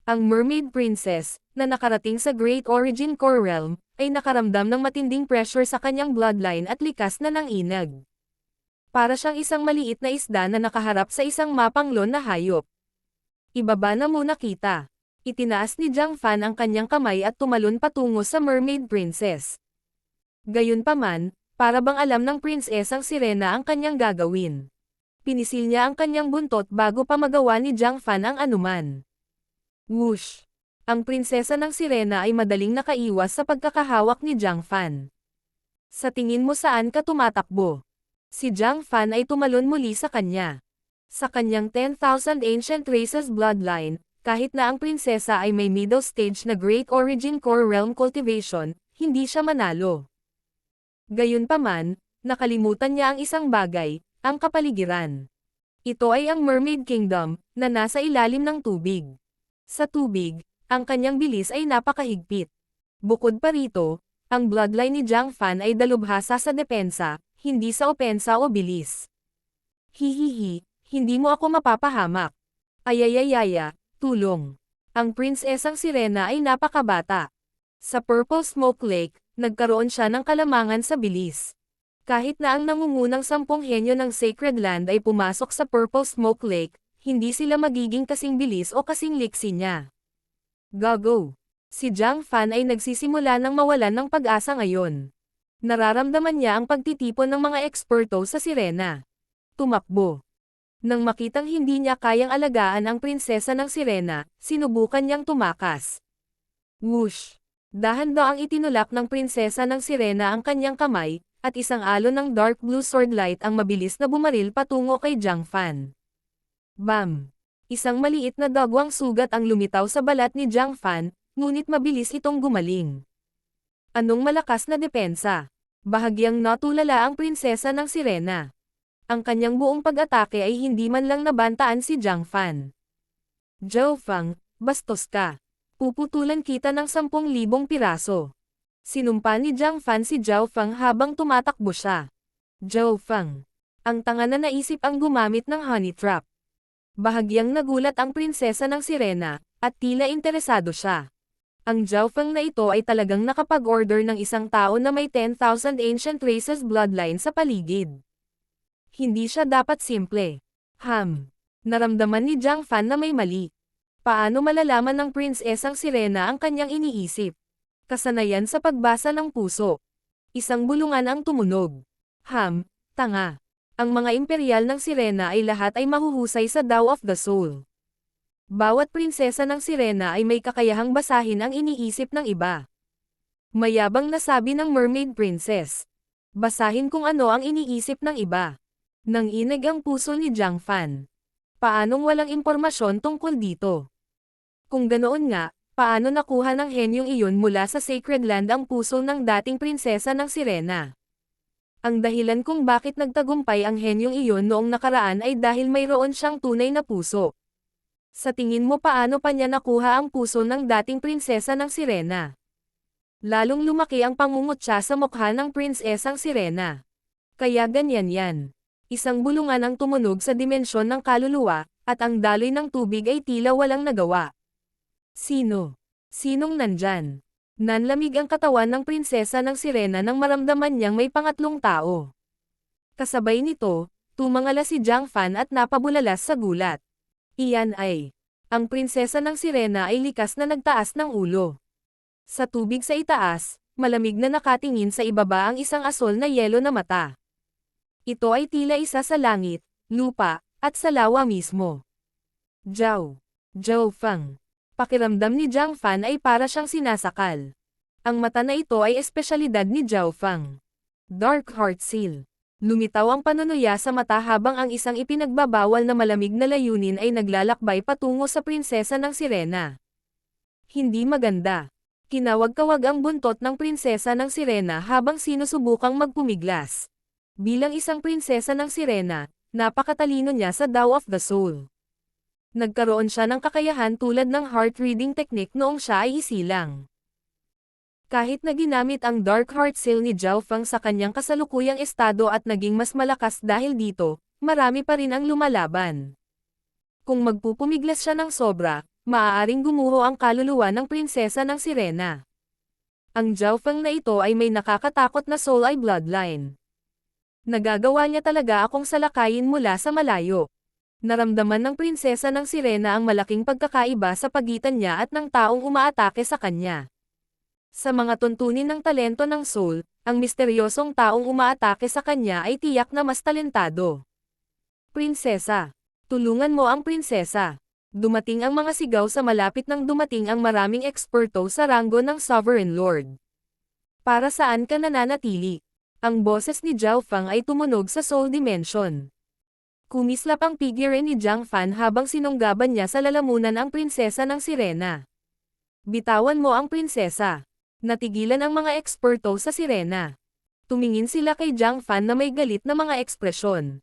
Ang Mermaid Princess, na nakarating sa Great Origin Core Realm, ay nakaramdam ng matinding pressure sa kanyang bloodline at likas na nanginag. Para siyang isang maliit na isda na nakaharap sa isang mapanglon na hayop. Ibaba na muna kita. Itinaas ni Jiang Fan ang kanyang kamay at tumalon patungo sa Mermaid Princess. Gayunpaman, para bang alam ng prinsesang Sirena ang kanyang gagawin. Pinisil niya ang kanyang buntot bago pa magawa ni Jiang Fan ang anuman. Whoosh! Ang prinsesa ng Sirena ay madaling nakaiwas sa pagkakahawak ni Jiang Fan. Sa tingin mo saan ka tumatakbo? Si Jiang Fan ay tumalon muli sa kanya. Sa kanyang 10,000 Ancient Races bloodline, kahit na ang prinsesa ay may middle stage na Great Origin Core Realm cultivation, hindi siya manalo. Gayunpaman, nakalimutan niya ang isang bagay, ang kapaligiran. Ito ay ang Mermaid Kingdom, na nasa ilalim ng tubig. Sa tubig, ang kanyang bilis ay napakahigpit. Bukod pa rito, ang bloodline ni Jiang Fan ay dalubhasa sa depensa, hindi sa opensa o bilis. Hihihi, hindi mo ako mapapahamak. Ayayayaya, tulong. Ang prinsesang Sirena ay napakabata. Sa Purple Smoke Lake, nagkaroon siya ng kalamangan sa bilis. Kahit na ang nangungunang 10 henyo ng Sacred Land ay pumasok sa Purple Smoke Lake, hindi sila magiging kasing bilis o kasing liksi niya. Gago. Si Jiang Fan ay nagsisimula ng mawalan ng pag-asa ngayon. Nararamdaman niya ang pagtitipon ng mga eksperto sa Sirena. Tumakbo. Nang makitang hindi niya kayang alagaan ang prinsesa ng Sirena, sinubukan niyang tumakas. Whoosh! Dahan-daang itinulak ng prinsesa ng Sirena ang kanyang kamay, at isang alon ng dark blue sword light ang mabilis na bumaril patungo kay Jiang Fan. Bam! Isang maliit na dagwang sugat ang lumitaw sa balat ni Jiang Fan, ngunit mabilis itong gumaling. Anong malakas na depensa? Bahagyang natulala ang prinsesa ng Sirena. Ang kanyang buong pag-atake ay hindi man lang nabantaan si Jiang Fan. Zhao Feng, bastos ka. Puputulan kita ng 10,000 piraso. Sinumpa ni Jiang Fan si Zhao Feng habang tumatakbo siya. Zhao Feng. Ang tanga na naisip ang gumamit ng honey trap. Bahagyang nagulat ang prinsesa ng Sirena, at tila interesado siya. Ang Zhao Feng na ito ay talagang nakapag-order ng isang tao na may 10,000 ancient races bloodline sa paligid. Hindi siya dapat simple. Naramdaman ni Jiang Fan na may mali. Paano malalaman ng prinsesang Sirena ang kanyang iniisip? Kasanayan sa pagbasa ng puso. Isang bulungan ang tumunog. Tanga. Ang mga imperial ng Sirena ay lahat ay mahuhusay sa Tao of the Soul. Bawat prinsesa ng Sirena ay may kakayahang basahin ang iniisip ng iba. Mayabang na sabi ng Mermaid Princess. Basahin kung ano ang iniisip ng iba. Nanginig ang puso ni Jiang Fan. Paanong walang impormasyon tungkol dito? Kung ganoon nga, paano nakuha ng henyong iyon mula sa Sacred Land ang puso ng dating prinsesa ng Sirena? Ang dahilan kung bakit nagtagumpay ang henyong iyon noong nakaraan ay dahil mayroon siyang tunay na puso. Sa tingin mo paano pa niya nakuha ang puso ng dating prinsesa ng Sirena? Lalong lumaki ang pangungutya sa mukha ng prinsesang Sirena. Kaya ganyan yan. Isang bulungan ang tumunog sa dimensyon ng kaluluwa, at ang daloy ng tubig ay tila walang nagawa. Sino? Sinong nandyan? Nanlamig ang katawan ng prinsesa ng Sirena nang maramdaman niyang may pangatlong tao. Kasabay nito, tumangala si Jiang Fan at napabulalas sa gulat. Iyan ay. Ang prinsesa ng Sirena ay likas na nagtaas ng ulo. Sa tubig sa itaas, malamig na nakatingin sa ibaba ang isang asol na yelo na mata. Ito ay tila isa sa langit, lupa, at sa lawa mismo. Zhao Feng. Pakiramdam ni Jiang Fan ay para siyang sinasakal. Ang mata na ito ay espesyalidad ni Zhao Feng. Dark Heart Seal. Lumitaw ang panunuya sa mata habang ang isang ipinagbabawal na malamig na layunin ay naglalakbay patungo sa prinsesa ng Sirena. Hindi maganda. Kinawag-kawag ang buntot ng prinsesa ng Sirena habang sinusubukang magpumiglas. Bilang isang prinsesa ng Sirena, napakatalino niya sa Tao of the Soul. Nagkaroon siya ng kakayahan tulad ng heart reading technique noong siya ay isilang. Kahit na ginamit ang Dark Heart Seal ni Zhao Feng sa kanyang kasalukuyang estado at naging mas malakas dahil dito, marami pa rin ang lumalaban. Kung magpupumiglas siya ng sobra, maaaring gumuho ang kaluluwa ng prinsesa ng Sirena. Ang Zhao Feng na ito ay may nakakatakot na soul eye bloodline. Nagagawa niya talaga akong salakayin mula sa malayo. Naramdaman ng prinsesa ng Sirena ang malaking pagkakaiba sa pagitan niya at ng taong umaatake sa kanya. Sa mga tuntunin ng talento ng soul, ang misteryosong taong umaatake sa kanya ay tiyak na mas talentado. Prinsesa. Tulungan mo ang prinsesa. Dumating ang mga sigaw sa malapit nang dumating ang maraming eksperto sa ranggo ng Sovereign Lord. Para saan ka nananatili? Ang boses ni Zhao Feng ay tumunog sa Soul Dimension. Kumislap ang figure ni Jiang Fan habang sinunggaban niya sa lalamunan ang prinsesa ng Sirena. Bitawan mo ang prinsesa. Natigilan ang mga eksperto sa Sirena. Tumingin sila kay Jiang Fan na may galit na mga ekspresyon.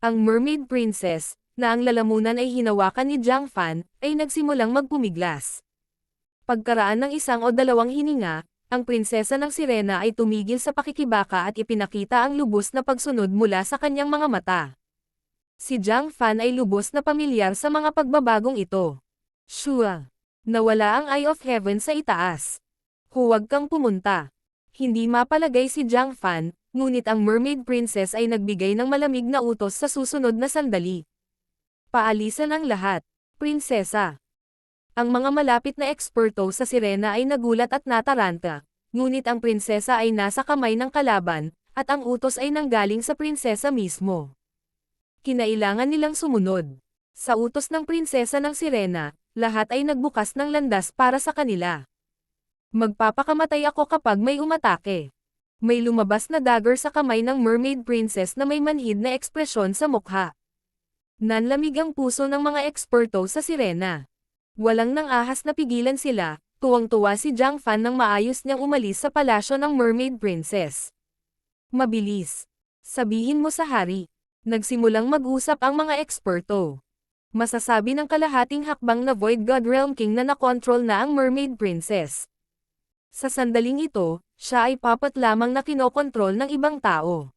Ang Mermaid Princess, na ang lalamunan ay hinawakan ni Jiang Fan, ay nagsimulang magpumiglas. Pagkaraan ng 1 o 2 hininga, ang prinsesa ng sirena ay tumigil sa pakikibaka at ipinakita ang lubos na pagsunod mula sa kanyang mga mata. Si Jiang Fan ay lubos na pamilyar sa mga pagbabagong ito. Shua. Nawala ang Eye of Heaven sa itaas. Huwag kang pumunta. Hindi mapalagay si Jiang Fan, ngunit ang Mermaid Princess ay nagbigay ng malamig na utos sa susunod na sandali. Paalisan ang lahat. Prinsesa. Ang mga malapit na eksperto sa sirena ay nagulat at nataranta, ngunit ang prinsesa ay nasa kamay ng kalaban, at ang utos ay nanggaling sa prinsesa mismo. Kinailangan nilang sumunod. Sa utos ng prinsesa ng sirena, lahat ay nagbukas ng landas para sa kanila. Magpapakamatay ako kapag may umatake. May lumabas na dagger sa kamay ng Mermaid Princess na may manhid na ekspresyon sa mukha. Nanlamig ang puso ng mga eksperto sa sirena. Walang nang ahas na pigilan sila, tuwang-tuwa si Jiang Fan nang maayos niyang umalis sa palasyo ng Mermaid Princess. Mabilis. Sabihin mo sa hari. Nagsimulang mag-usap ang mga eksperto. Masasabi ng kalahating hakbang na Void God Realm King na nakontrol na ang Mermaid Princess. Sa sandaling ito, siya ay papat lamang na kinokontrol ng ibang tao.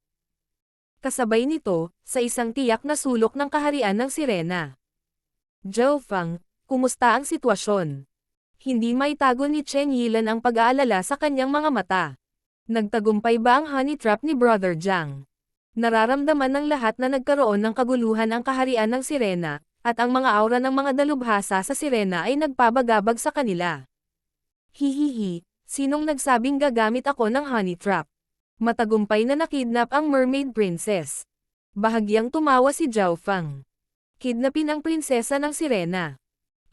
Kasabay nito, sa isang tiyak na sulok ng kaharian ng sirena. Zhao Fang, kumusta ang sitwasyon? Hindi maitago ni Chen Yilan ang pag-aalala sa kanyang mga mata. Nagtagumpay ba ang honey trap ni Brother Jiang? Nararamdaman ng lahat na nagkaroon ng kaguluhan ang kaharian ng sirena, at ang mga aura ng mga dalubhasa sa sirena ay nagpabagabag sa kanila. Hihihi, sinong nagsabing gagamit ako ng honey trap? Matagumpay na nakidnap ang Mermaid Princess. Bahagyang tumawa si Zhao Fang. Kidnapin ang prinsesa ng sirena.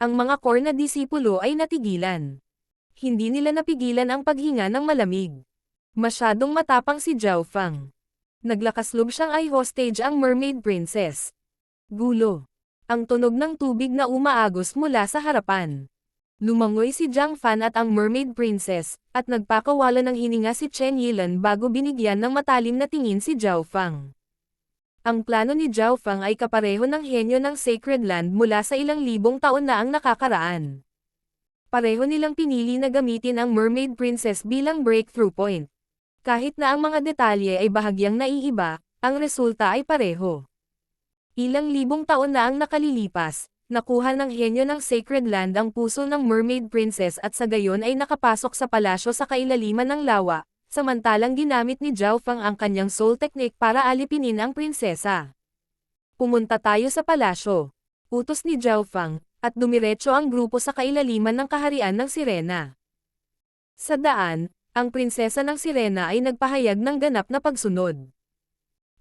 Ang mga core na disipulo ay natigilan. Hindi nila napigilan ang paghinga ng malamig. Masyadong matapang si Zhao Fang. Naglakasloob siyang i-hostage ang Mermaid Princess. Gulo. Ang tunog ng tubig na umaagos mula sa harapan. Lumangoy si Jiang Fan at ang Mermaid Princess, at nagpakawala ng hininga si Chen Yilan bago binigyan ng matalim na tingin si Zhao Fang. Ang plano ni Zhao Fang ay kapareho ng henyo ng Sacred Land mula sa ilang libong taon na ang nakakaraan. Pareho nilang pinili na gamitin ang Mermaid Princess bilang breakthrough point. Kahit na ang mga detalye ay bahagyang naiiba, ang resulta ay pareho. Ilang libong taon na ang nakalilipas, nakuha ng henyo ng Sacred Land ang puso ng Mermaid Princess at sa gayon ay nakapasok sa palasyo sa kailaliman ng lawa, samantalang ginamit ni Zhao Fang ang kanyang soul technique para alipinin ang prinsesa. Pumunta tayo sa palasyo. Utos ni Zhao Fang, at dumiretso ang grupo sa kailaliman ng kaharian ng sirena. Sa daan, ang prinsesa ng sirena ay nagpahayag ng ganap na pagsunod.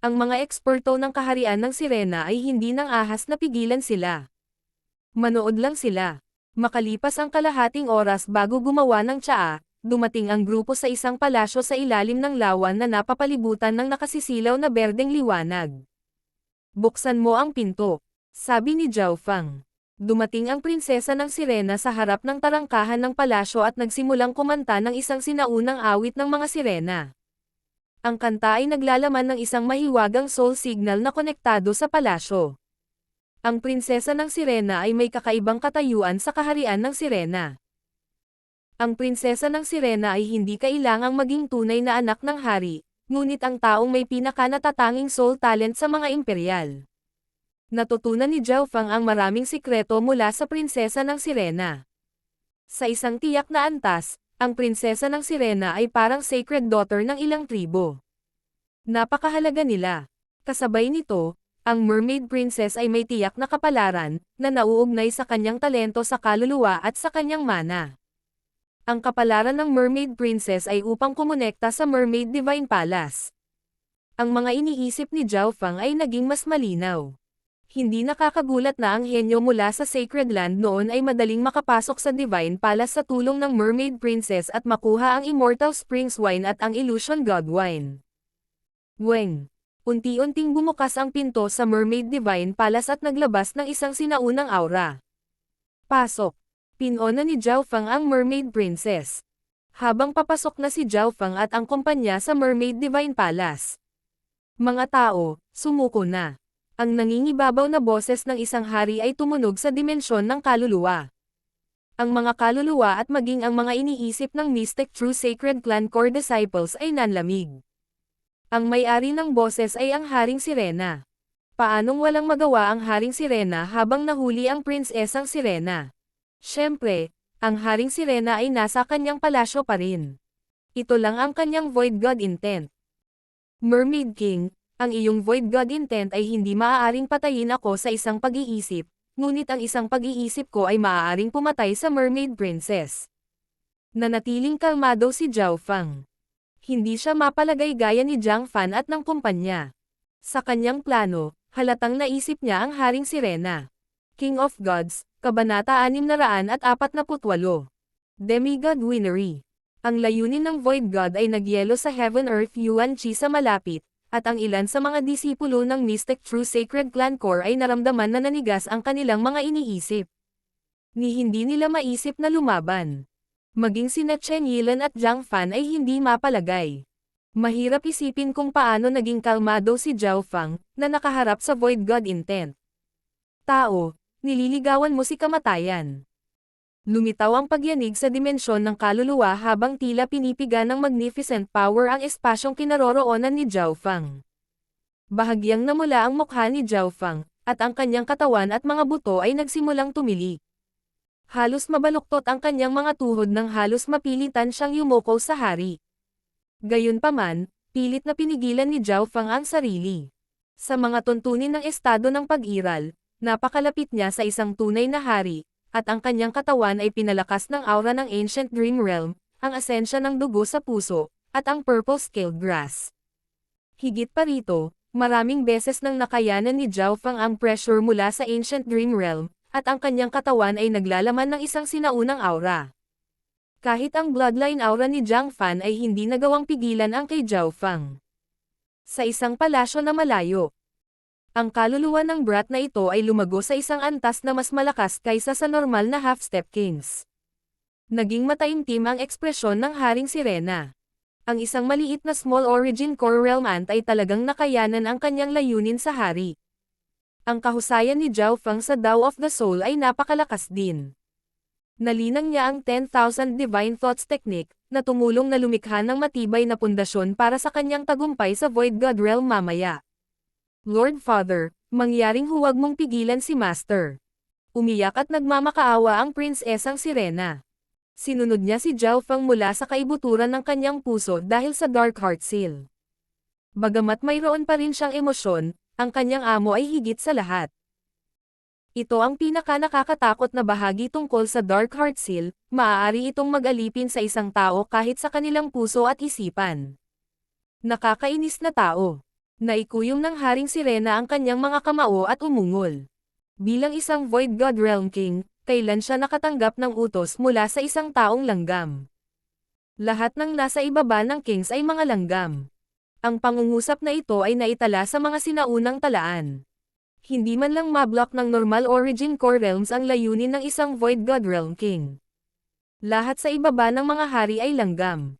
Ang mga eksperto ng kaharian ng sirena ay hindi nang ahas na pigilan sila. Manood lang sila. Makalipas ang kalahating oras bago gumawa ng tsaa, dumating ang grupo sa isang palasyo sa ilalim ng lawan na napapalibutan ng nakasisilaw na berdeng liwanag. Buksan mo ang pinto, sabi ni Zhao Fang. Dumating ang prinsesa ng sirena sa harap ng tarangkahan ng palasyo at nagsimulang kumanta ng isang sinaunang awit ng mga sirena. Ang kanta ay naglalaman ng isang mahiwagang soul signal na konektado sa palasyo. Ang prinsesa ng sirena ay may kakaibang katayuan sa kaharian ng sirena. Ang prinsesa ng sirena ay hindi kailangang maging tunay na anak ng hari, ngunit ang taong may pinakanatatanging soul talent sa mga imperial. Natutunan ni Zhao Fang ang maraming sikreto mula sa prinsesa ng sirena. Sa isang tiyak na antas, ang prinsesa ng sirena ay parang sacred daughter ng ilang tribo. Napakahalaga nila. Kasabay nito, ang Mermaid Princess ay may tiyak na kapalaran, na nauugnay sa kanyang talento sa kaluluwa at sa kanyang mana. Ang kapalaran ng Mermaid Princess ay upang kumonekta sa Mermaid Divine Palace. Ang mga iniisip ni Zhao Fang ay naging mas malinaw. Hindi nakakagulat na ang henyo mula sa Sacred Land noon ay madaling makapasok sa Divine Palace sa tulong ng Mermaid Princess at makuha ang Immortal Springs Wine at ang Illusion God Wine. Weng. Unti-unting bumukas ang pinto sa Mermaid Divine Palace at naglabas ng isang sinaunang aura. Pasok. Pinona ni Zhao Fang ang Mermaid Princess. Habang papasok na si Zhao Fang at ang kumpanya sa Mermaid Divine Palace. Mga tao, sumuko na. Ang nangingibabaw na boses ng isang hari ay tumunog sa dimensyon ng kaluluwa. Ang mga kaluluwa at maging ang mga iniisip ng Mystic True Sacred Clan Core Disciples ay nanlamig. Ang may-ari ng boses ay ang Haring Sirena. Paanong walang magawa ang Haring Sirena habang nahuli ang Prinsesang Sirena? Siyempre, ang Haring Sirena ay nasa kanyang palasyo pa rin. Ito lang ang kanyang Void God intent. Mermaid King, ang iyong Void God intent ay hindi maaaring patayin ako sa isang pag-iisip, ngunit ang isang pag-iisip ko ay maaaring pumatay sa Mermaid Princess. Nanatiling kalmado si Zhao Fang. Hindi siya mapalagay gaya ni Jiang Fan at ng kumpanya. Sa kanyang plano, halatang naisip niya ang Haring Sirena. King of Gods, Kabanata 648. Demigod Winery. Ang layunin ng Void God ay nagyelo sa Heaven Earth Yuan Chi sa malapit, at ang ilan sa mga disipulo ng Mystic True Sacred Clan Core ay naramdaman na nanigas ang kanilang mga iniisip. Ni hindi nila maisip na lumaban. Maging sina Chen Yilan at Jiang Fan ay hindi mapalagay. Mahirap isipin kung paano naging kalmado si Zhao Fang, na nakaharap sa Void God intent. Tao, nililigawan mo si kamatayan. Lumitaw ang pagyanig sa dimensyon ng kaluluwa habang tila pinipiga ng magnificent power ang espasyong kinaroroonan ni Zhao Fang. Bahagyang namula ang mukha ni Zhao Fang, at ang kanyang katawan at mga buto ay nagsimulang tumili. Halos mabaluktot ang kanyang mga tuhod nang halos mapilitan siyang yumuko sa hari. Gayunpaman, pilit na pinigilan ni Zhao Fang ang sarili. Sa mga tuntunin ng estado ng pag-iral, napakalapit niya sa isang tunay na hari, at ang kanyang katawan ay pinalakas ng aura ng Ancient Dream Realm, ang asensya ng dugo sa puso, at ang Purple Scaled Grass. Higit pa rito, maraming beses nang nakayanan ni Zhao Fang ang pressure mula sa Ancient Dream Realm, at ang kanyang katawan ay naglalaman ng isang sinaunang aura. Kahit ang bloodline aura ni Jiang Fan ay hindi nagawang pigilan ang kay Zhao Fang. Sa isang palasyo na malayo, ang kaluluwa ng brat na ito ay lumago sa isang antas na mas malakas kaysa sa normal na half-step kings. Naging mataimtim ang ekspresyon ng Haring Sirena. Ang isang maliit na small origin core realm ant ay talagang nakayanan ang kanyang layunin sa hari. Ang kahusayan ni Zhao Fang sa Tao of the Soul ay napakalakas din. Nalinang niya ang 10,000 Divine Thoughts Technique, na tumulong na lumikha ng matibay na pundasyon para sa kanyang tagumpay sa Void God Realm mamaya. Lord Father, mangyaring huwag mong pigilan si Master. Umiyak at nagmamakaawa ang Prinsesang Sirena. Sinunod niya si Zhao Fang mula sa kaibuturan ng kanyang puso dahil sa Dark Heart Seal. Bagamat mayroon pa rin siyang emosyon, ang kanyang amo ay higit sa lahat. Ito ang pinaka-nakakatakot na bahagi tungkol sa Dark Heart Seal, maaari itong mag-alipin sa isang tao kahit sa kanilang puso at isipan. Nakakainis na tao. Naikuyom ng Haring Sirena ang kanyang mga kamao at umungol. Bilang isang Void God Realm King, kailan siya nakatanggap ng utos mula sa isang taong langgam? Lahat ng nasa ibaba ng Kings ay mga langgam. Ang pangungusap na ito ay naitala sa mga sinaunang talaan. Hindi man lang mablock ng normal origin core realms ang layunin ng isang Void God Realm King. Lahat sa ibaba ng mga hari ay langgam.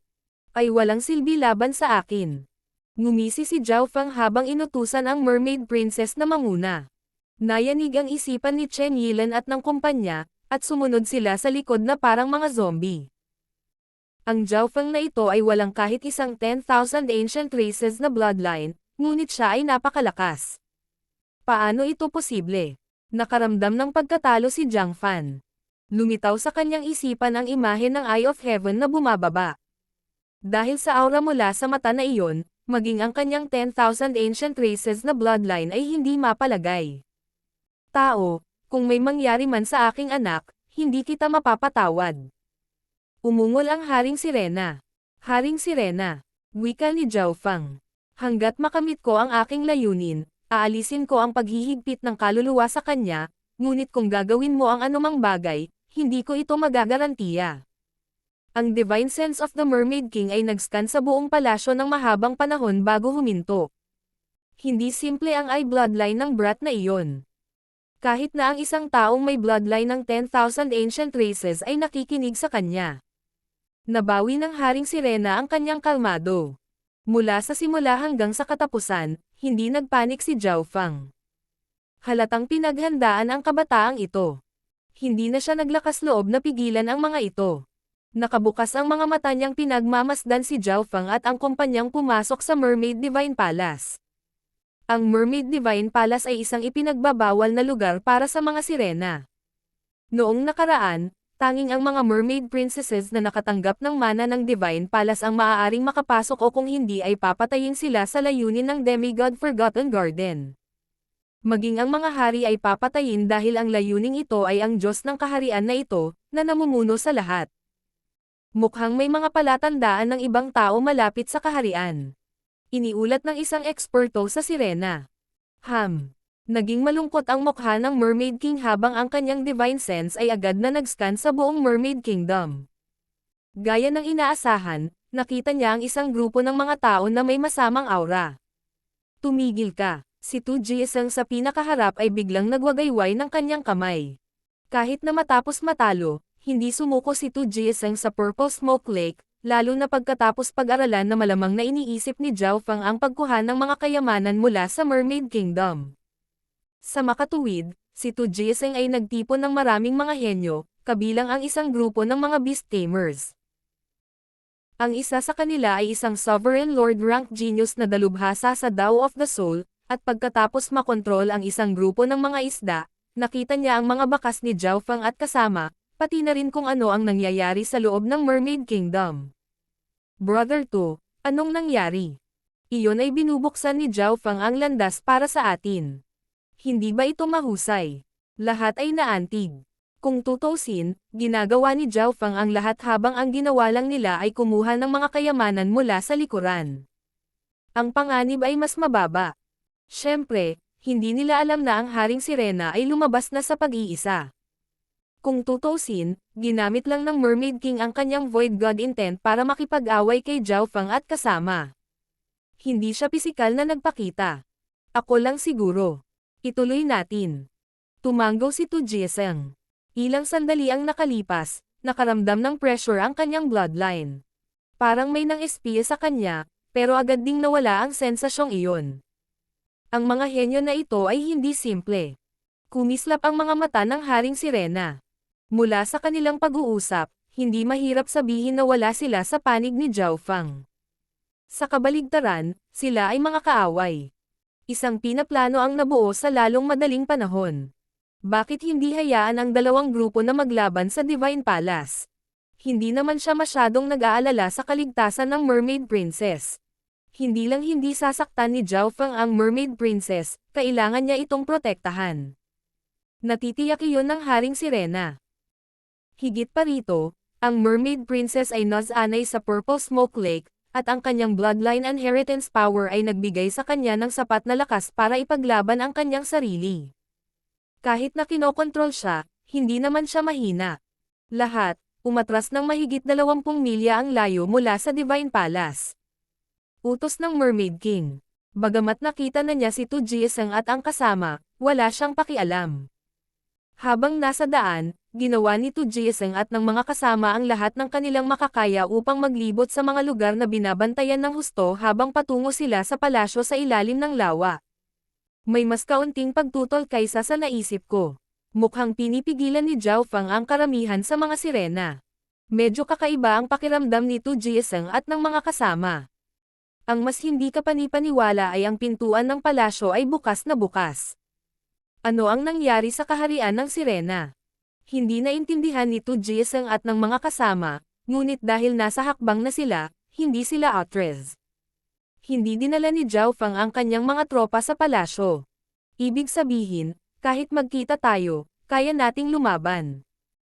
Ay walang silbi laban sa akin. Ngumisi si Zhao Fang habang inutusan ang Mermaid Princess na manguna. Nayanig ang isipan ni Chen Yilan at ng kumpanya, at sumunod sila sa likod na parang mga zombie. Ang Zhao Fang na ito ay walang kahit isang 10,000 ancient races na bloodline, ngunit siya ay napakalakas. Paano ito posible? Nakaramdam ng pagkatalo si Jiang Fan. Lumitaw sa kanyang isipan ang imahe ng Eye of Heaven na bumababa. Dahil sa aura mula sa mata na iyon, maging ang kanyang 10,000 ancient races na bloodline ay hindi mapalagay. Tao, kung may mangyari man sa aking anak, hindi kita mapapatawad. Umungol ang Haring Sirena. Haring Sirena, wika ni Zhao Fang. Hanggat makamit ko ang aking layunin, aalisin ko ang paghihigpit ng kaluluwa sa kanya, ngunit kung gagawin mo ang anumang bagay, hindi ko ito magagarantiya. Ang Divine Sense of the Mermaid King ay nag-scan sa buong palasyo ng mahabang panahon bago huminto. Hindi simple ang eye bloodline ng brat na iyon. Kahit na ang isang taong may bloodline ng 10,000 ancient races ay nakikinig sa kanya. Nabawi ng Haring Sirena ang kanyang kalmado. Mula sa simula hanggang sa katapusan, hindi nagpanik si Zhao Fang. Halatang pinaghandaan ang kabataang ito. Hindi na siya naglakas loob na pigilan ang mga ito. Nakabukas ang mga mata niyang pinagmamasdan si Zhao Feng at ang kumpanyang pumasok sa Mermaid Divine Palace. Ang Mermaid Divine Palace ay isang ipinagbabawal na lugar para sa mga sirena. Noong nakaraan, tanging ang mga mermaid princesses na nakatanggap ng mana ng Divine Palace ang maaaring makapasok o kung hindi ay papatayin sila sa layunin ng Demigod Forgotten Garden. Maging ang mga hari ay papatayin dahil ang layuning ito ay ang Diyos ng kaharian na ito, na namumuno sa lahat. Mukhang may mga palatandaan ng ibang tao malapit sa kaharian. Iniulat ng isang eksperto sa sirena. Naging malungkot ang mukha ng Mermaid King habang ang kanyang divine sense ay agad na nag-scan sa buong Mermaid Kingdom. Gaya ng inaasahan, nakita niya ang isang grupo ng mga tao na may masamang aura. Tumigil ka, si Tu Jieseng sa pinakaharap ay biglang nagwagayway ng kanyang kamay. Kahit na matapos matalo, hindi sumuko si Tu Jieseng sa Purple Smoke Lake, lalo na pagkatapos pag-aralan na malamang na iniisip ni Zhao Feng ang pagkuha ng mga kayamanan mula sa Mermaid Kingdom. Sa makatuwid, si Tu Jieseng ay nagtipon ng maraming mga henyo, kabilang ang isang grupo ng mga beast tamers. Ang isa sa kanila ay isang sovereign lord rank genius na dalubhasa sa Dao of the Soul, at pagkatapos makontrol ang isang grupo ng mga isda, nakita niya ang mga bakas ni Zhao Feng at kasama, pati na rin kung ano ang nangyayari sa loob ng Mermaid Kingdom. Brother 2, anong nangyari? Iyon ay binubuksan ni Zhao Feng ang landas para sa atin. Hindi ba ito mahusay? Lahat ay naantig. Kung tutusin, ginagawa ni Zhao Feng ang lahat habang ang ginawa lang nila ay kumuha ng mga kayamanan mula sa likuran. Ang panganib ay mas mababa. Siyempre, hindi nila alam na ang Haring Sirena ay lumabas na sa pag-iisa. Kung tutusin, ginamit lang ng Mermaid King ang kanyang Void God intent para makipag-away kay Zhao Feng at kasama. Hindi siya pisikal na nagpakita. Ako lang siguro. Ituloy natin. Tumanggaw si Tu Jieseng. Ilang sandali ang nakalipas, nakaramdam ng pressure ang kanyang bloodline. Parang may nang-espiya sa kanya, pero agad ding nawala ang sensasyong iyon. Ang mga henyo na ito ay hindi simple. Kumislap ang mga mata ng Haring Sirena. Mula sa kanilang pag-uusap, hindi mahirap sabihin na wala sila sa panig ni Zhao Feng. Sa kabaligtaran, sila ay mga kaaway. Isang pinaplano ang nabuo sa lalong madaling panahon. Bakit hindi hayaan ang dalawang grupo na maglaban sa Divine Palace? Hindi naman siya masyadong nag-aalala sa kaligtasan ng Mermaid Princess. Hindi lang hindi sasaktan ni Zhao Feng ang Mermaid Princess, kailangan niya itong protektahan. Natitiyak iyon ng Haring Sirena. Higit pa rito, ang Mermaid Princess ay nasanay sa Purple Smoke Lake, at ang kanyang bloodline inheritance power ay nagbigay sa kanya ng sapat na lakas para ipaglaban ang kanyang sarili. Kahit na kinokontrol siya, hindi naman siya mahina. Lahat, umatras ng mahigit 20 milya ang layo mula sa Divine Palace. Utos ng Mermaid King. Bagamat nakita na niya si Tu Jieseng at ang kasama, wala siyang pakialam. Habang nasa daan, ginawa ni Tu Jieseng at ng mga kasama ang lahat ng kanilang makakaya upang maglibot sa mga lugar na binabantayan ng husto habang patungo sila sa palasyo sa ilalim ng lawa. May mas kaunting pagtutol kaysa sa naisip ko. Mukhang pinipigilan ni Zhao Feng ang karamihan sa mga sirena. Medyo kakaiba ang pakiramdam ni Tu Jieseng at ng mga kasama. Ang mas hindi kapanipaniwala ay ang pintuan ng palasyo ay bukas na bukas. Ano ang nangyari sa kaharian ng sirena? Hindi naintindihan ni Tu Jieseng at ng mga kasama, ngunit dahil nasa hakbang na sila, hindi sila atres. Hindi dinala ni Zhao Feng ang kanyang mga tropa sa palasyo. Ibig sabihin, kahit magkita tayo, kaya nating lumaban.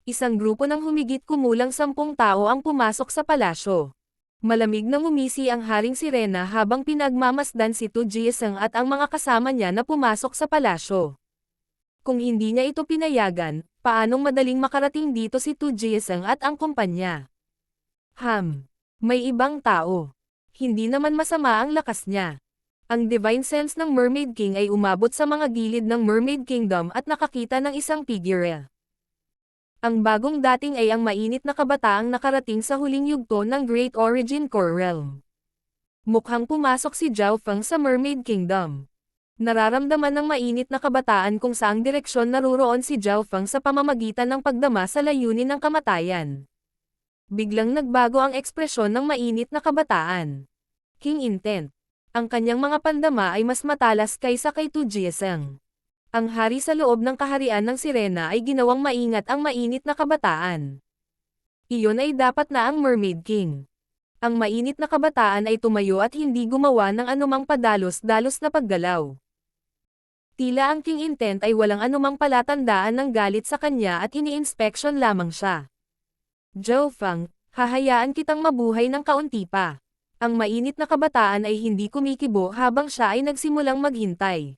Isang grupo ng humigit kumulang 10 tao ang pumasok sa palasyo. Malamig na ngumisi ang Haring Sirena habang pinagmamasdan si Tu Jieseng at ang mga kasama niya na pumasok sa palasyo. Kung hindi niya ito pinayagan, paanong madaling makarating dito si Tu Jieseng at ang kumpanya? May ibang tao. Hindi naman masama ang lakas niya. Ang divine sense ng Mermaid King ay umabot sa mga gilid ng Mermaid Kingdom at nakakita ng isang figure. Ang bagong dating ay ang mainit na kabataang nakarating sa huling yugto ng Great Origin Core Realm. Mukhang pumasok si Zhao Feng sa Mermaid Kingdom. Nararamdaman ng mainit na kabataan kung saang direksyon naruroon si Zhao Feng sa pamamagitan ng pagdama sa layunin ng kamatayan. Biglang nagbago ang ekspresyon ng mainit na kabataan. King Intent. Ang kanyang mga pandama ay mas matalas kaysa kay Tu Jieseng. Ang hari sa loob ng kaharian ng Sirena ay ginawang maingat ang mainit na kabataan. Iyon ay dapat na ang Mermaid King. Ang mainit na kabataan ay tumayo at hindi gumawa ng anumang padalos-dalos na paggalaw. Tila ang King Intent ay walang anumang palatandaan ng galit sa kanya at ini-inspection lamang siya. Zhao Feng, hahayaan kitang mabuhay ng kaunti pa. Ang mainit na kabataan ay hindi kumikibo habang siya ay nagsimulang maghintay.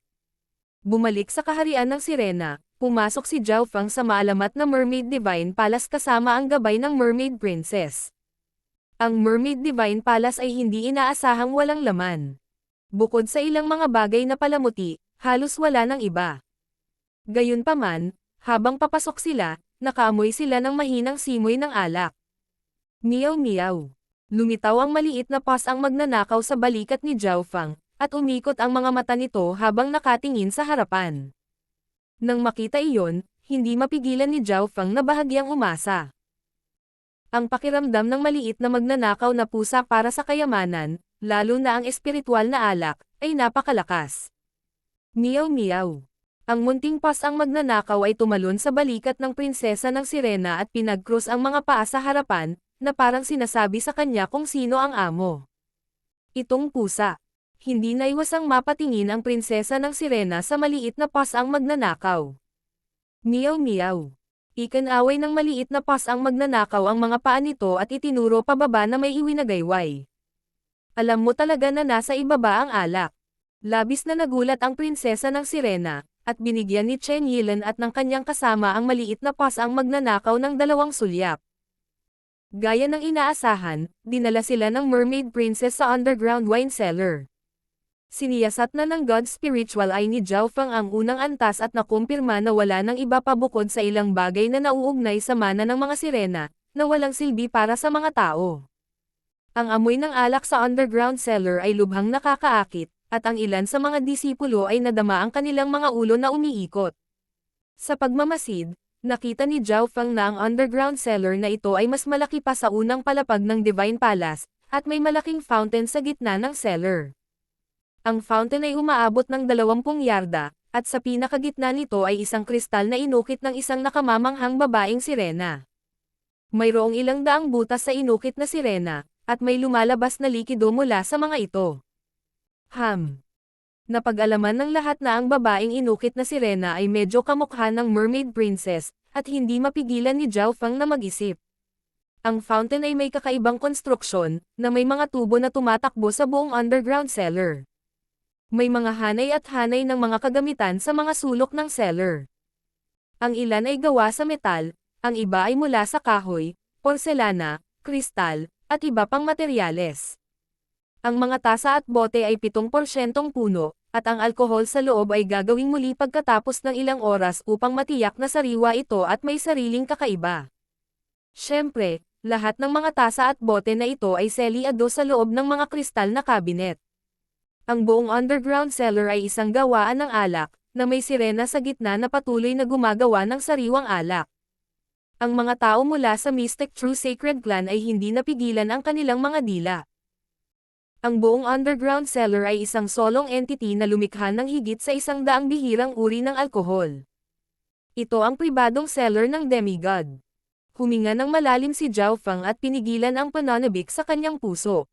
Bumalik sa kaharian ng Sirena, pumasok si Zhao Feng sa maalamat na Mermaid Divine Palace kasama ang gabay ng Mermaid Princess. Ang Mermaid Divine Palace ay hindi inaasahang walang laman. Bukod sa ilang mga bagay na palamuti, halos wala ng iba. Gayunpaman, habang papasok sila, nakaamoy sila ng mahinang simoy ng alak. Miyaw-miyaw. Lumitaw ang maliit na paws ang magnanakaw sa balikat ni Zhao Feng, at umikot ang mga mata nito habang nakatingin sa harapan. Nang makita iyon, hindi mapigilan ni Zhao Feng na bahagyang umasa. Ang pakiramdam ng maliit na magnanakaw na pusa para sa kayamanan, lalo na ang espiritual na alak, ay napakalakas. Miyaw-miyaw. Ang munting paws ang magnanakaw ay tumalon sa balikat ng prinsesa ng Sirena at pinag-cross ang mga paa sa harapan, na parang sinasabi sa kanya kung sino ang amo. Itong pusa. Hindi naiwasang mapatingin ang prinsesa ng Sirena sa maliit na paws ang magnanakaw. Miyaw-miyaw. Ikinaway ng maliit na paws ang magnanakaw ang mga paa nito at itinuro pababa na may iwinagayway. Alam mo talaga na nasa ibaba ang alak. Labis na nagulat ang prinsesa ng Sirena, at binigyan ni Chen Yilan at ng kanyang kasama ang maliit na paws ang magnanakaw ng 2 sulyap. Gaya ng inaasahan, dinala sila ng Mermaid Princess sa underground wine cellar. Siniyasat na ng God Spiritual Eye ni Zhao Feng ang unang antas at nakumpirma na wala ng iba pa bukod sa ilang bagay na nauugnay sa mana ng mga sirena, na walang silbi para sa mga tao. Ang amoy ng alak sa underground cellar ay lubhang nakakaakit, at ang ilan sa mga disipulo ay nadama ang kanilang mga ulo na umiikot. Sa pagmamasid, nakita ni Zhao Feng na ang underground cellar na ito ay mas malaki pa sa unang palapag ng Divine Palace, at may malaking fountain sa gitna ng cellar. Ang fountain ay umaabot ng 20 yarda, at sa pinakagitna nito ay isang kristal na inukit ng isang nakamamanghang babaeng sirena. Mayroong ilang daang butas sa inukit na sirena, at may lumalabas na likido mula sa mga ito. Napag-alaman ng lahat na ang babaeng inukit na sirena ay medyo kamukha ng Mermaid Princess, at hindi mapigilan ni Zhao Feng na mag-isip. Ang fountain ay may kakaibang konstruksyon, na may mga tubo na tumatakbo sa buong underground cellar. May mga hanay at hanay ng mga kagamitan sa mga sulok ng cellar. Ang ilan ay gawa sa metal, ang iba ay mula sa kahoy, porselana, kristal, at iba pang materyales. Ang mga tasa at bote ay 7% puno, at ang alkohol sa loob ay gagawing muli pagkatapos ng ilang oras upang matiyak na sariwa ito at may sariling kakaiba. Siyempre, lahat ng mga tasa at bote na ito ay selyado sa loob ng mga kristal na kabinet. Ang buong underground cellar ay isang gawaan ng alak, na may sirena sa gitna na patuloy na gumagawa ng sariwang alak. Ang mga tao mula sa Mystic True Sacred Clan ay hindi napigilan ang kanilang mga dila. Ang buong underground cellar ay isang solong entity na lumikha ng higit sa 100 bihirang uri ng alkohol. Ito ang pribadong cellar ng demigod. Huminga ng malalim si Zhao Feng at pinigilan ang pananabik sa kanyang puso.